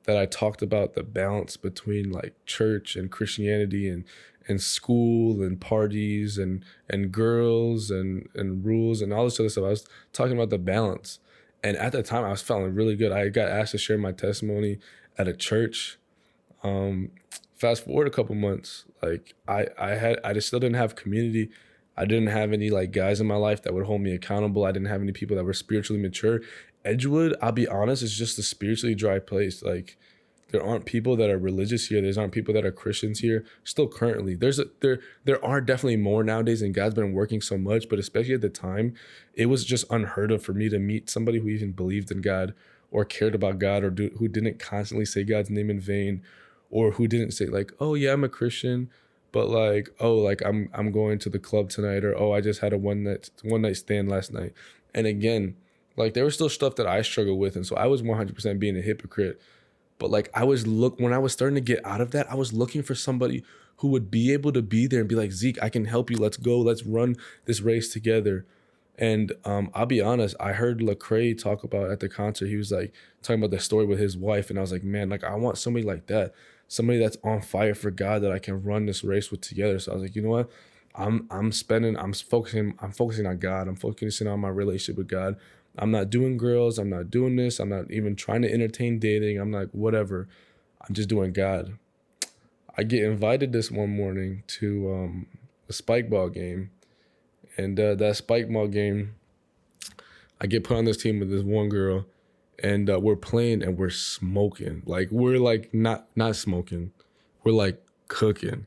that I talked about the balance between like church and Christianity and school and parties and girls and rules and all this other stuff. I was talking about the balance. And at that time I was feeling really good. I got asked to share my testimony at a church. Fast forward a couple months, like I just still didn't have community. I didn't have any like guys in my life that would hold me accountable. I didn't have any people that were spiritually mature. Edgewood, I'll be honest, is just a spiritually dry place. Like there aren't people that are religious here. There aren't people that are Christians here. Still currently, there are definitely more nowadays, and God's been working so much. But especially at the time, it was just unheard of for me to meet somebody who even believed in God or cared about God, or who didn't constantly say God's name in vain, or who didn't say like, oh yeah, I'm a Christian, but like, oh, like I'm going to the club tonight, or oh, I just had a one night stand last night. And again, like there was still stuff that I struggled with, and so I was 100% being a hypocrite. But like when I was starting to get out of that, I was looking for somebody who would be able to be there and be like, Zeke, I can help you. Let's go. Let's run this race together. And I'll be honest, I heard Lecrae talk about at the concert. He was like talking about the story with his wife, and I was like, man, like I want somebody like that, somebody that's on fire for God that I can run this race with together. So I was like, you know what? I'm focusing on God. I'm focusing on my relationship with God. I'm not doing girls. I'm not doing this. I'm not even trying to entertain dating. I'm like, whatever. I'm just doing God. I get invited this one morning to a spike ball game. And that spike ball game, I get put on this team with this one girl, and we're playing and we're smoking. Like we're like not smoking, we're like cooking.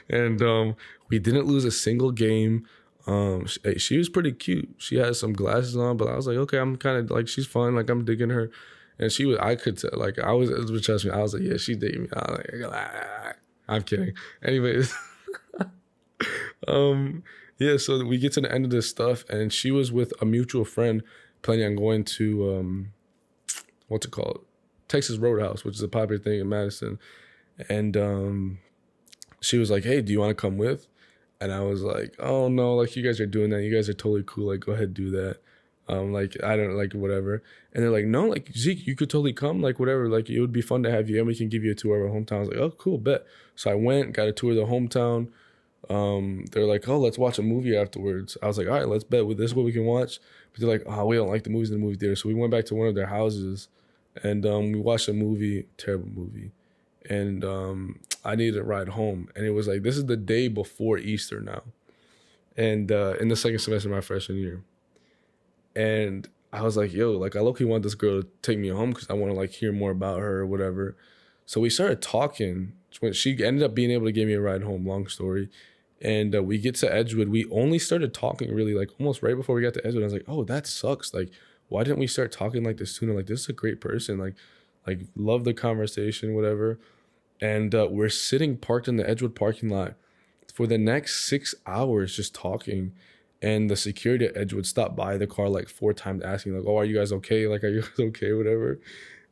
And we didn't lose a single game. She was pretty cute. She had some glasses on, but I was like, okay, I'm kind of like, she's fun. Like I'm digging her. And she was, I could tell, like I was, trust me, I was like, yeah, she digging me. I was like, I'm kidding. Anyways, yeah, so we get to the end of this stuff, and she was with a mutual friend planning on going to, what's it called? Texas Roadhouse, which is a popular thing in Madison. And she was like, hey, do you want to come with? And I was like, oh no, like you guys are doing that. You guys are totally cool. Like, go ahead, do that. Like, I don't like whatever. And they're like, no, like Zeke, you could totally come, like whatever. Like it would be fun to have you, and we can give you a tour of our hometown. I was like, oh, cool, bet. So I went, got a tour of the hometown. They're like, oh, let's watch a movie afterwards. I was like, all right, let's bet. With this, what we can watch. But they're like, oh, we don't like the movies in the movie theater. So we went back to one of their houses, and we watched a movie, terrible movie. And I needed a ride home. And it was like, this is the day before Easter now. And in the second semester of my freshman year. And I was like, yo, like I low-key want this girl to take me home because I want to like hear more about her or whatever. So we started talking. When she ended up being able to give me a ride home, long story. And we get to Edgewood. We only started talking really like almost right before we got to Edgewood. I was like, oh, that sucks. Like, why didn't we start talking like this sooner? Like, this is a great person. Like love the conversation, whatever. And we're sitting parked in the Edgewood parking lot for the next 6 hours just talking. And the security at Edgewood stopped by the car like 4 times asking like, oh, are you guys okay? Like, are you guys okay? Whatever.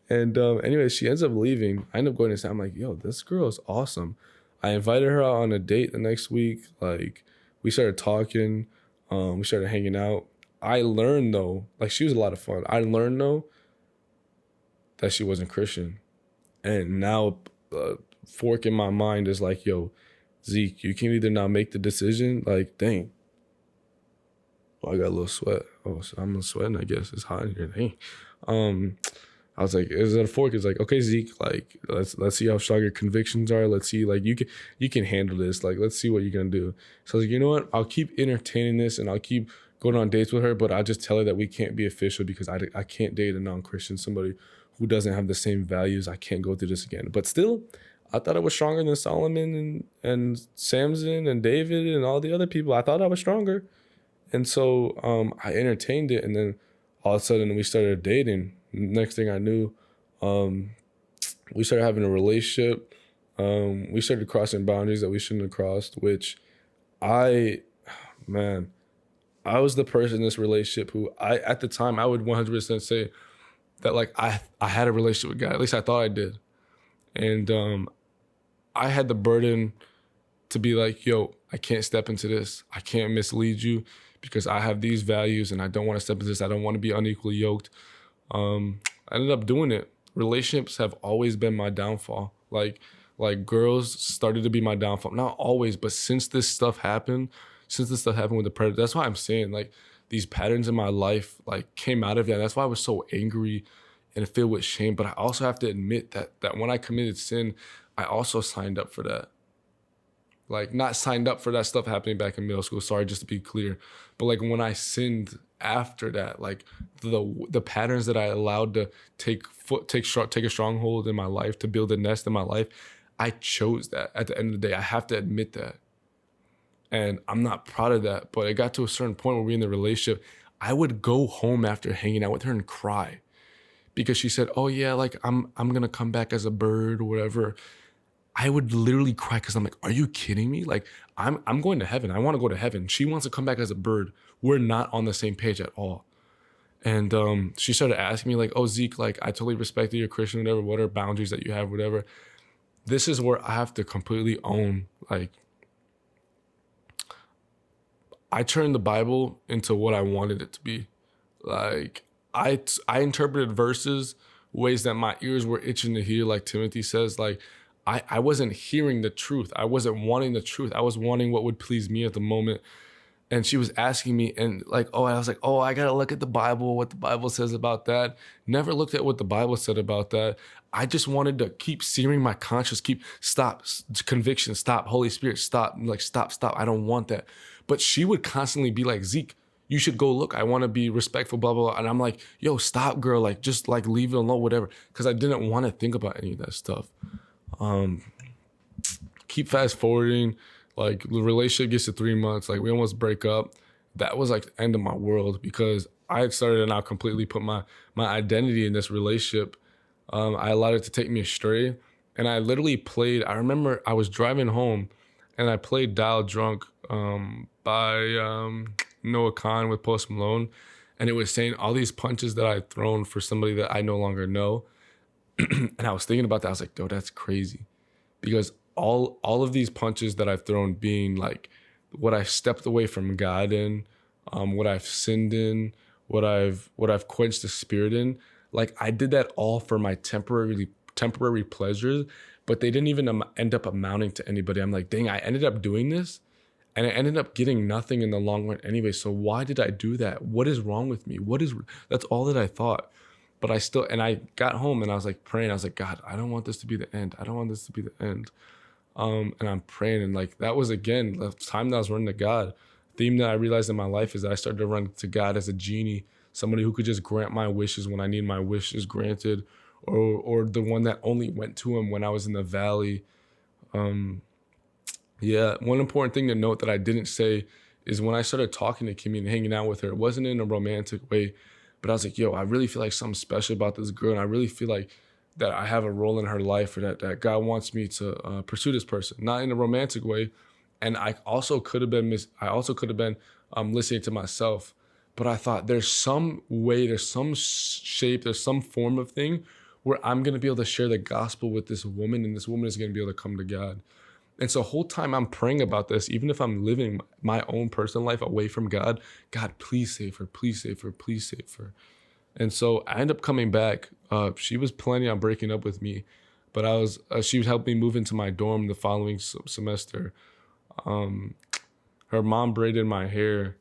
And anyway, she ends up leaving. I end up going to say, I'm like, yo, this girl is awesome. I invited her out on a date the next week. Like, we started talking. We started hanging out. I learned, though, like, she was a lot of fun. I learned, though, that she wasn't Christian. And now, fork in my mind is like, yo, Zeke, you can either not make the decision. Like, dang. Oh, I got a little sweat. Oh, so I'm sweating, I guess. It's hot in here. Dang. I was like, is it a fork? It's like, okay, Zeke, like, let's see how strong your convictions are. Let's see, like, you can handle this. Like, let's see what you're going to do. So I was like, you know what? I'll keep entertaining this and I'll keep going on dates with her, but I'll just tell her that we can't be official because I can't date a non-Christian, somebody who doesn't have the same values. I can't go through this again. But still, I thought I was stronger than Solomon and Samson and David and all the other people. I thought I was stronger. And so I entertained it, and then all of a sudden we started dating. Next thing I knew, we started having a relationship. We started crossing boundaries that we shouldn't have crossed, which I was the person in this relationship who at the time, I would 100% say that like I had a relationship with God. At least I thought I did. And I had the burden to be like, yo, I can't step into this. I can't mislead you because I have these values and I don't want to step into this. I don't want to be unequally yoked. I ended up doing it. Relationships have always been my downfall. Like girls started to be my downfall. Not always, but since this stuff happened with the predator, that's why I'm saying like these patterns in my life like came out of that. That's why I was so angry and filled with shame. But I also have to admit that when I committed sin, I also signed up for that. Like, not signed up for that stuff happening back in middle school. Sorry, just to be clear. But like when I sinned after that, like the patterns that I allowed to take a stronghold in my life, to build a nest in my life, I chose that. At the end of the day, I have to admit that. And I'm not proud of that. But it got to a certain point where we were in the relationship. I would go home after hanging out with her and cry because she said, oh yeah, like I'm gonna come back as a bird or whatever. I would literally cry because I'm like, are you kidding me? Like, I'm going to heaven. I want to go to heaven. She wants to come back as a bird. We're not on the same page at all. And she started asking me like, oh, Zeke, like, I totally respect that you're Christian, whatever, what are boundaries that you have, whatever. This is where I have to completely own, like, I turned the Bible into what I wanted it to be. Like, I interpreted verses ways that my ears were itching to hear, like Timothy says. Like, I wasn't hearing the truth. I wasn't wanting the truth. I was wanting what would please me at the moment. And she was asking me, and like, oh, I was like, oh, I gotta look at the Bible, what the Bible says about that. Never looked at what the Bible said about that. I just wanted to keep searing my conscience, keep stop, conviction, stop, Holy Spirit, stop, like stop. I don't want that. But she would constantly be like, Zeke, you should go look. I want to be respectful, blah, blah, blah. And I'm like, yo, stop, girl. Like, just like leave it alone, whatever. Because I didn't want to think about any of that stuff. Keep fast forwarding. Like, the relationship gets to 3 months. Like, we almost break up. That was like the end of my world because I had started to now completely put my identity in this relationship. I allowed it to take me astray. And I literally played, I remember I was driving home and I played Dial Drunk by Noah Khan with Post Malone. And it was saying all these punches that I had thrown for somebody that I no longer know. And I was thinking about that. I was like, yo, that's crazy. Because all of these punches that I've thrown being like what I've stepped away from God in, what I've sinned in, what I've quenched the spirit in, like I did that all for my temporary pleasures, but they didn't even end up amounting to anybody. I'm like, dang, I ended up doing this and I ended up getting nothing in the long run anyway. So why did I do that? What is wrong with me? That's all that I thought. But I got home and I was like praying. I was like, God, I don't want this to be the end. I don't want this to be the end. And I'm praying. And like, that was again, the time that I was running to God. Theme that I realized in my life is that I started to run to God as a genie, somebody who could just grant my wishes when I need my wishes granted, or the one that only went to him when I was in the valley. Yeah, one important thing to note that I didn't say is when I started talking to Kimmy and hanging out with her, it wasn't in a romantic way, but I was like, yo, I really feel like something special about this girl. And I really feel like that I have a role in her life, or that God wants me to pursue this person, not in a romantic way. And I also could have been listening to myself, but I thought there's some way, there's some shape, there's some form of thing where I'm going to be able to share the gospel with this woman, and this woman is going to be able to come to God. And so the whole time I'm praying about this, even if I'm living my own personal life away from God, God, please save her, please save her, please save her. And so I ended up coming back. She was planning on breaking up with me, but she would help me move into my dorm the following semester. Her mom braided my hair,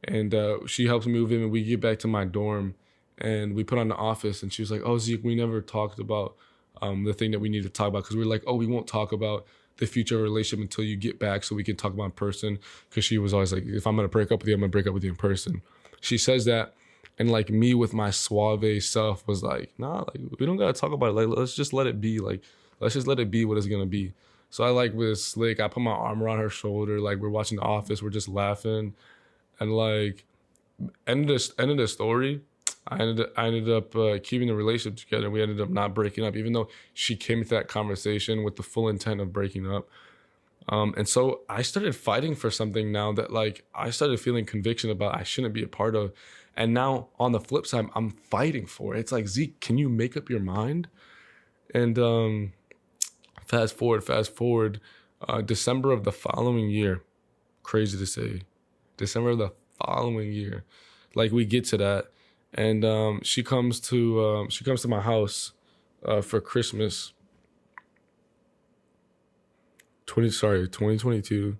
and she helped me move in, and we get back to my dorm, and we put on The Office, and she was like, oh, Zeke, we never talked about the thing that we need to talk about, because we were like, oh, we won't talk about the future relationship until you get back so we can talk about in person, because she was always like, if I'm going to break up with you, I'm going to break up with you in person. She says that, and like me with my suave self was like, nah, like we don't got to talk about it. Like, let's just let it be. Like, let's just let it be what it's going to be. So I like was slick. I put my arm around her shoulder. Like, we're watching The Office. We're just laughing. And like, ended the story. I ended up keeping the relationship together. We ended up not breaking up, even though she came to that conversation with the full intent of breaking up. And so I started fighting for something now that like I started feeling conviction about I shouldn't be a part of. And now on the flip side, I'm fighting for it. It's like, Zeke, can you make up your mind? And fast forward, December of the following year, crazy to say, December of the following year, like we get to that. And she comes to my house for Christmas. 2022.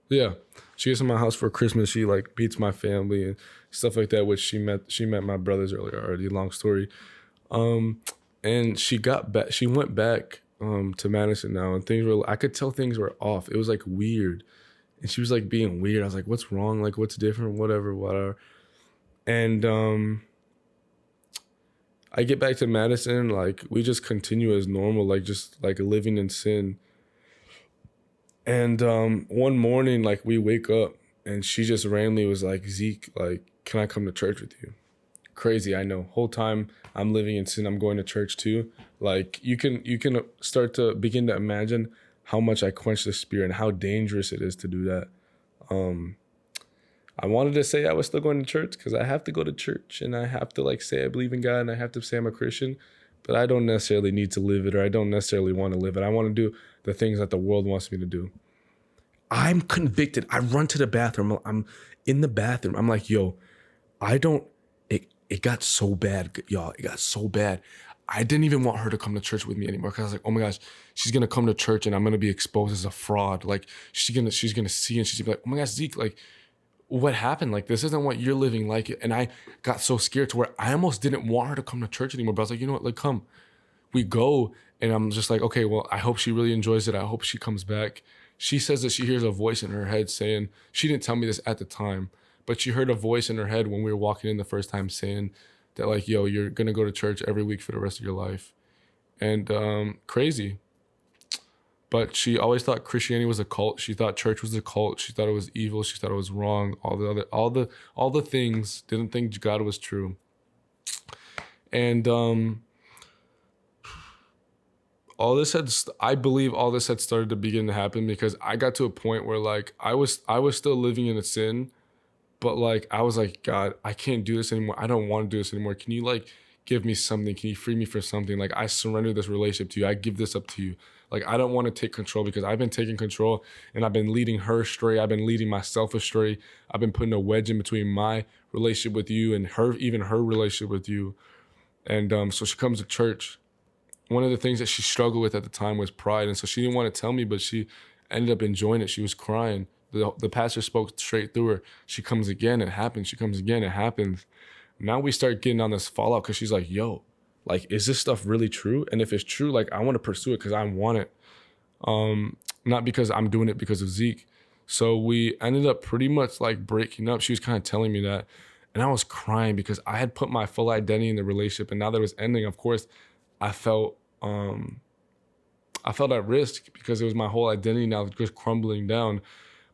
Yeah, she gets to my house for Christmas. She like meets my family and stuff like that. Which she met my brothers earlier already. Long story. Um, and she got back. She went back to Madison now, and I could tell things were off. It was like weird. And she was like being weird. I was like, what's wrong? Like, what's different? Whatever. And I get back to Madison, like we just continue as normal, like just like living in sin. And one morning, like we wake up and she just randomly was like, Zeke, like, can I come to church with you? Crazy, I know. Whole time I'm living in sin, I'm going to church too. Like you can start to begin to imagine how much I quench the spirit and how dangerous it is to do that. I wanted to say I was still going to church because I have to go to church and I have to like say I believe in God and I have to say I'm a Christian, but I don't necessarily need to live it, or I don't necessarily want to live it. I want to do the things that the world wants me to do. I'm convicted. I run to the bathroom. I'm in the bathroom. I'm like, yo, I don't, it got so bad, y'all. It got so bad. I didn't even want her to come to church with me anymore because I was like, oh my gosh, she's gonna come to church and I'm gonna be exposed as a fraud. Like she's gonna see and she's gonna be like, oh my gosh, Zeke, like what happened? Like this isn't what you're living like. And I got so scared to where I almost didn't want her to come to church anymore. But I was like, you know what? Like come, we go. And I'm just like, okay, well, I hope she really enjoys it. I hope she comes back. She says that she hears a voice in her head saying, she didn't tell me this at the time, but she heard a voice in her head when we were walking in the first time saying that like, yo, you're gonna go to church every week for the rest of your life. And crazy. But she always thought Christianity was a cult. She thought church was a cult. She thought it was evil. She thought it was wrong. All the things. Didn't think God was true. And I believe all this had started to begin to happen because I got to a point where like I was still living in a sin, but like I was like, God, I can't do this anymore. I don't want to do this anymore. Can you like give me something? Can you free me for something? Like I surrender this relationship to you. I give this up to you. Like I don't want to take control because I've been taking control and I've been leading her astray. I've been leading myself astray. I've been putting a wedge in between my relationship with you and even her relationship with you. And so she comes to church. One of the things that she struggled with at the time was pride. And so she didn't want to tell me, but she ended up enjoying it. She was crying. The pastor spoke straight through her. She comes again, it happens. She comes again, it happens. Now we start getting on this fallout because she's like, yo, like, is this stuff really true? And if it's true, like, I want to pursue it because I want it. Not because I'm doing it because of Zeke. So we ended up pretty much like breaking up. She was kind of telling me that. And I was crying because I had put my full identity in the relationship. And now that it was ending, of course, I felt at risk because it was my whole identity now just crumbling down.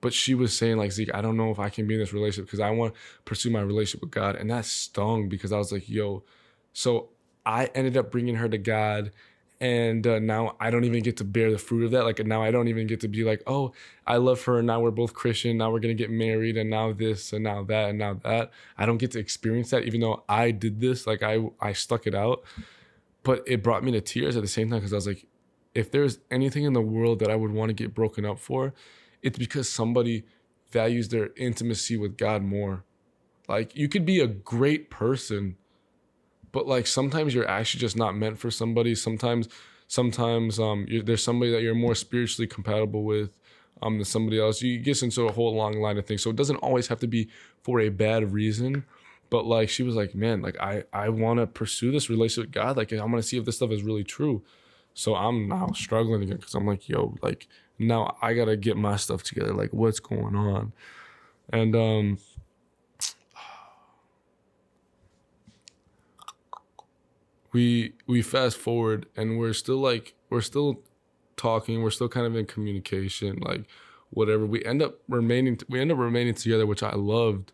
But she was saying like, Zeke, I don't know if I can be in this relationship because I want to pursue my relationship with God. And that stung because I was like, yo. So I ended up bringing her to God. And now I don't even get to bear the fruit of that. Like now I don't even get to be like, oh, I love her. And now we're both Christian. Now we're going to get married. And now this and now that and now that. I don't get to experience that even though I did this. Like I stuck it out. But it brought me to tears at the same time because I was like, if there's anything in the world that I would want to get broken up for, it's because somebody values their intimacy with God more. Like you could be a great person, but like sometimes you're actually just not meant for somebody. Sometimes there's somebody that you're more spiritually compatible with than somebody else. You get into a whole long line of things. So it doesn't always have to be for a bad reason. But like she was like, man, like I want to pursue this relationship with God. Like I want to see if this stuff is really true. So I'm now struggling again because I'm like, yo, like now I gotta get my stuff together. Like what's going on? And we fast forward and we're still talking. We're still kind of in communication, like whatever. We end up remaining together, which I loved.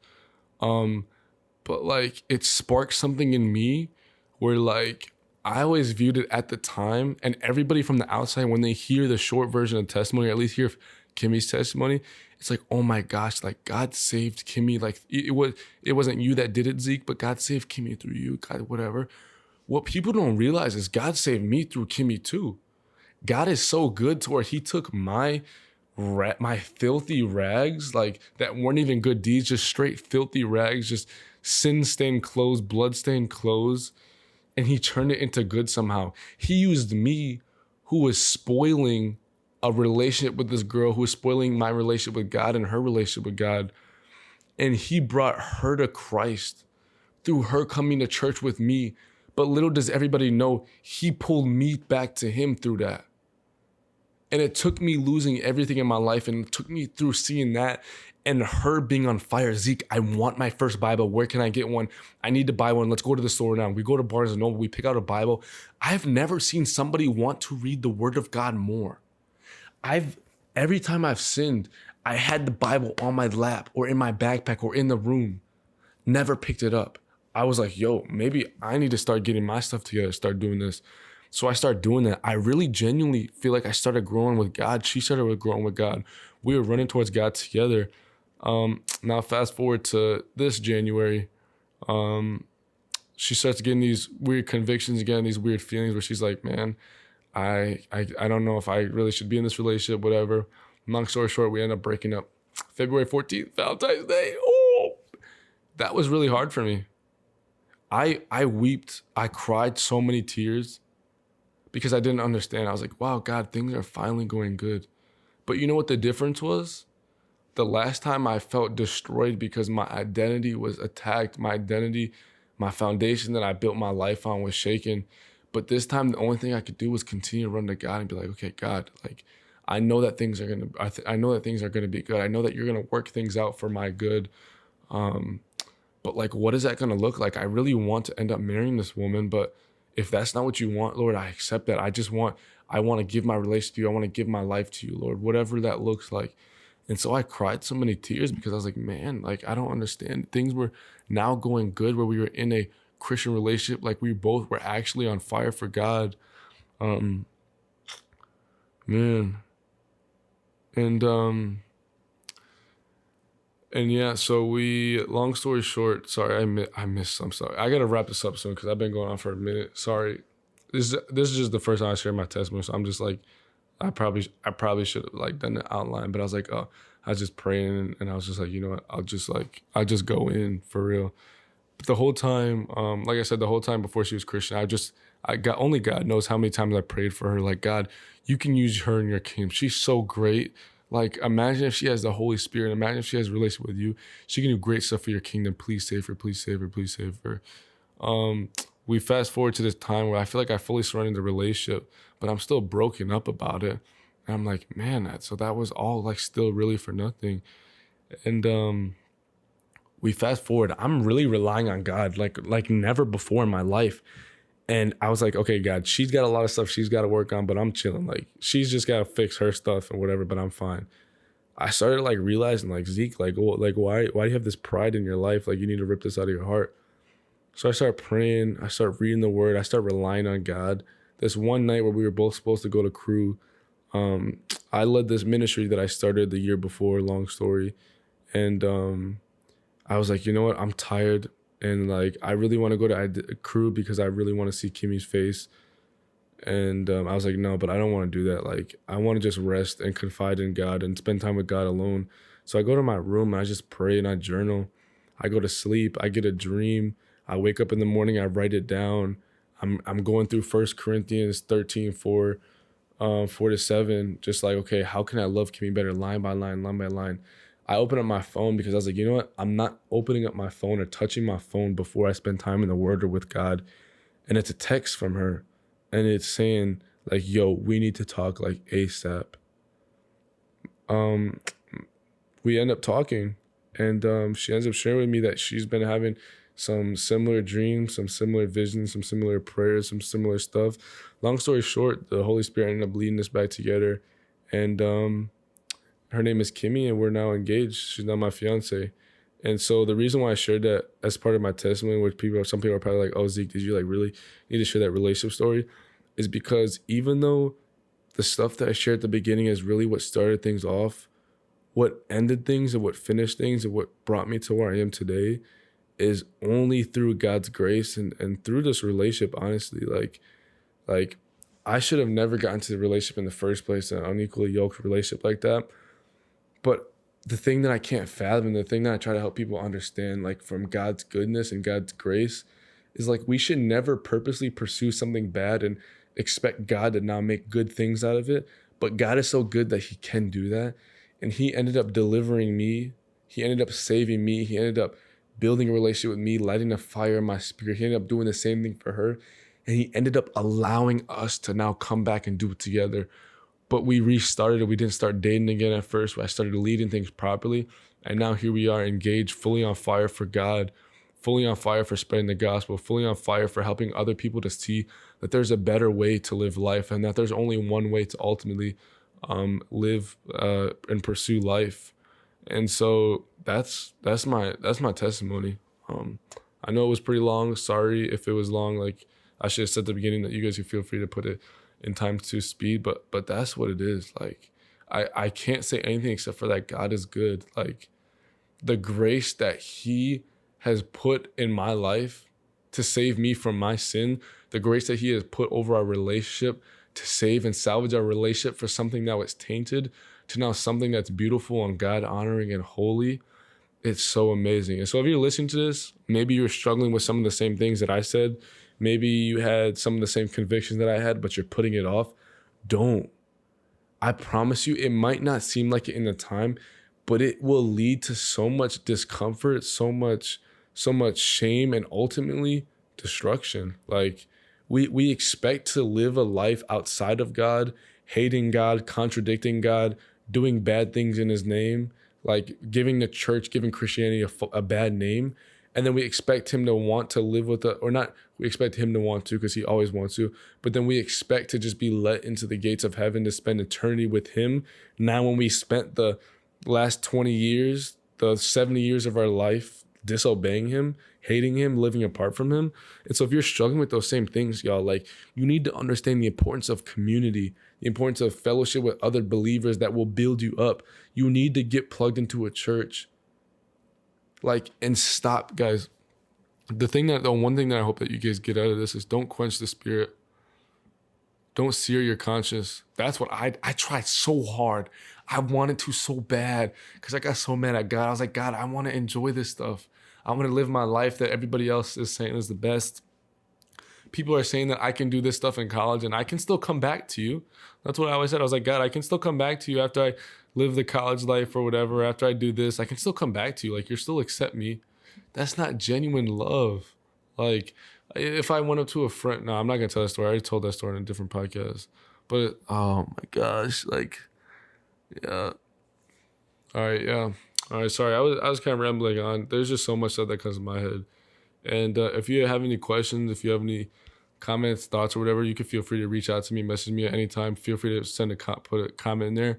But like it sparked something in me where like I always viewed it at the time, and everybody from the outside, when they hear the short version of testimony, or at least hear Kimmy's testimony, it's like, oh my gosh, like God saved Kimmy. Like it wasn't you that did it, Zeke, but God saved Kimmy through you, God, whatever. What people don't realize is God saved me through Kimmy too. God is so good to where he took my filthy rags, like that weren't even good deeds, just straight filthy rags, just sin-stained clothes, blood-stained clothes, and he turned it into good somehow. He used me, who was spoiling a relationship with this girl, who was spoiling my relationship with God and her relationship with God, and he brought her to Christ through her coming to church with me. But little does everybody know, he pulled me back to him through that. And it took me losing everything in my life, and it took me through seeing that and her being on fire. Zeke, I want my first Bible. Where can I get one? I need to buy one. Let's go to the store now. We go to Barnes & Noble. We pick out a Bible. I've never seen somebody want to read the Word of God more. Every time I've sinned, I had the Bible on my lap or in my backpack or in the room. Never picked it up. I was like, yo, maybe I need to start getting my stuff together, start doing this. So I started doing that. I really genuinely feel like I started growing with God. She started growing with God. We were running towards God together. Now fast forward to this January, she starts getting these weird convictions again, these weird feelings where she's like, man, I don't know if I really should be in this relationship, whatever. Long story short, we end up breaking up. February 14th, Valentine's Day. Oh, that was really hard for me. I wept. I cried so many tears because I didn't understand. I was like, wow, God, things are finally going good. But you know what the difference was? The last time I felt destroyed because my identity was attacked, my identity, my foundation that I built my life on was shaken. But this time, the only thing I could do was continue to run to God and be like, okay, God, like, I know that things are I know that things are gonna be good. I know that you're gonna work things out for my good. But like, what is that gonna look like? I really want to end up marrying this woman, but if that's not what you want, Lord, I accept that. I want to give my relationship to you. I want to give my life to you, Lord, whatever that looks like. And so I cried so many tears because I was like, man, like, I don't understand. Things were now going good where we were in a Christian relationship. Like, we both were actually on fire for God. Man. And yeah, so long story short, sorry, I missed some stuff. I got to wrap this up soon because I've been going on for a minute. Sorry. This is just the first time I share my testimony. So I'm just like, I probably should have like done the outline, but I was like, oh, I was just praying and I was just like, you know what, I'll just go in for real. But the whole time, like I said, the whole time before she was Christian, only God knows how many times I prayed for her. Like, God, you can use her in your kingdom. She's so great. Like, imagine if she has the Holy Spirit. Imagine if she has a relationship with you. She can do great stuff for your kingdom. Please save her. Please save her. Please save her. We fast forward to this time where I feel like I fully surrendered the relationship, but I'm still broken up about it. And I'm like, man, so that was all like still really for nothing. And we fast forward. I'm really relying on God like never before in my life. And I was like, okay, God, she's got a lot of stuff she's got to work on, but I'm chilling. Like, she's just got to fix her stuff and whatever, but I'm fine. I started like realizing like, Zeke, like why do you have this pride in your life? Like, you need to rip this out of your heart. So I start praying, I start reading the word, I start relying on God. This one night where we were both supposed to go to crew, I led this ministry that I started the year before, long story. And I was like, you know what, I'm tired. And like, I really want to go to crew because I really want to see Kimmy's face. And I was like, no, but I don't want to do that. Like, I want to just rest and confide in God and spend time with God alone. So I go to my room and I just pray and I journal. I go to sleep. I get a dream. I wake up in the morning. I write it down. I'm going through 1 Corinthians 13, 4 to 7. Just like, okay, how can I love Kimmy better? Line by line, line by line. I open up my phone because I was like, you know what? I'm not opening up my phone or touching my phone before I spend time in the Word or with God. And it's a text from her. And it's saying, like, yo, we need to talk, like, ASAP. We end up talking. And she ends up sharing with me that she's been having some similar dreams, some similar visions, some similar prayers, some similar stuff. Long story short, the Holy Spirit ended up leading us back together. And her name is Kimmy, and we're now engaged. She's now my fiance. And so the reason why I shared that as part of my testimony, which some people are probably like, oh, Zeke, did you like really need to share that relationship story? Is because even though the stuff that I shared at the beginning is really what started things off, what ended things and what finished things and what brought me to where I am today is only through God's grace and through this relationship, honestly. Like I should have never gotten to the relationship in the first place, an unequally yoked relationship like that. But the thing that I can't fathom, the thing that I try to help people understand, like from God's goodness and God's grace, is like we should never purposely pursue something bad and expect God to now make good things out of it. But God is so good that he can do that. And he ended up delivering me. He ended up saving me. He ended up building a relationship with me, lighting a fire in my spirit. He ended up doing the same thing for her. And he ended up allowing us to now come back and do it together. But we restarted it. We didn't start dating again at first. I started leading things properly. And now here we are, engaged, fully on fire for God, fully on fire for spreading the gospel, fully on fire for helping other people to see that there's a better way to live life and that there's only one way to ultimately live and pursue life. And so that's my testimony. I know it was pretty long. Sorry if it was long. Like I should have said at the beginning that you guys could feel free to put it in time to speed, but that's what it is. Like I can't say anything except for that God is good. Like the grace that he has put in my life to save me from my sin, the grace that he has put over our relationship to save and salvage our relationship for something that was tainted to now something that's beautiful and God honoring and holy. It's so amazing. And so if you're listening to this, maybe you're struggling with some of the same things that I said. Maybe you had some of the same convictions that I had, but you're putting it off. Don't. I promise you, it might not seem like it in the time, but it will lead to so much discomfort, so much shame, and ultimately destruction. Like we expect to live a life outside of God, hating God, contradicting God, doing bad things in his name, like giving the church, giving Christianity a bad name. And then we expect him to want to live with us, or not, we expect him to want to because he always wants to, but then we expect to just be let into the gates of heaven to spend eternity with him. Now, when we spent the last 20 years, the 70 years of our life disobeying him, hating him, living apart from him. And so if you're struggling with those same things, y'all, like, you need to understand the importance of community, the importance of fellowship with other believers that will build you up. You need to get plugged into a church. Like, and stop, guys. The one thing that I hope that you guys get out of this is don't quench the spirit. Don't sear your conscience. That's what I tried so hard. I wanted to so bad because I got so mad at God. I was like, God, I want to enjoy this stuff. I want to live my life that everybody else is saying is the best. People are saying that I can do this stuff in college and I can still come back to you. That's what I always said. I was like, God, I can still come back to you after I live the college life or whatever. After I do this, I can still come back to you. Like, you're still accept me. That's not genuine love. Like, if I went up to a friend, no, I'm not going to tell that story. I already told that story in a different podcast. But, oh my gosh, like, yeah. All right, yeah. All right, sorry. I was kind of rambling on. There's just so much stuff that comes to my head. And if you have any questions, if you have any comments, thoughts, or whatever, you can feel free to reach out to me, message me at any time. Feel free to put a comment in there.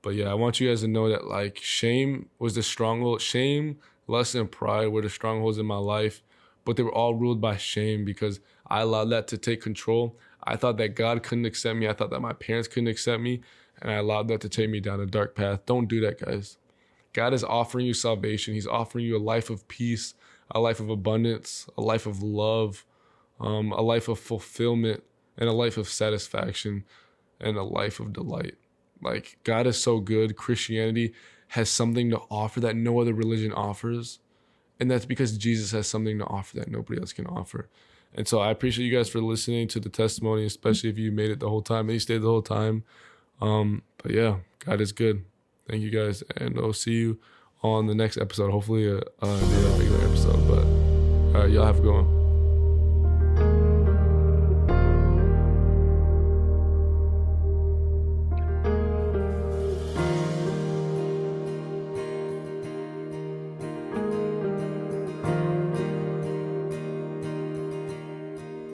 But yeah, I want you guys to know that, like, shame was the stronghold. Shame, lust, and pride were the strongholds in my life, but they were all ruled by shame because I allowed that to take control. I thought that God couldn't accept me. I thought that my parents couldn't accept me, and I allowed that to take me down a dark path. Don't do that, guys. God is offering you salvation. He's offering you a life of peace, a life of abundance, a life of love, a life of fulfillment, and a life of satisfaction, and a life of delight. Like, God is so good. Christianity has something to offer that no other religion offers. And that's because Jesus has something to offer that nobody else can offer. And so I appreciate you guys for listening to the testimony, especially if you made it the whole time and you stayed the whole time. But yeah, God is good. Thank you guys. And I'll see you on the next episode. Hopefully a regular episode. But all right, y'all have a good one.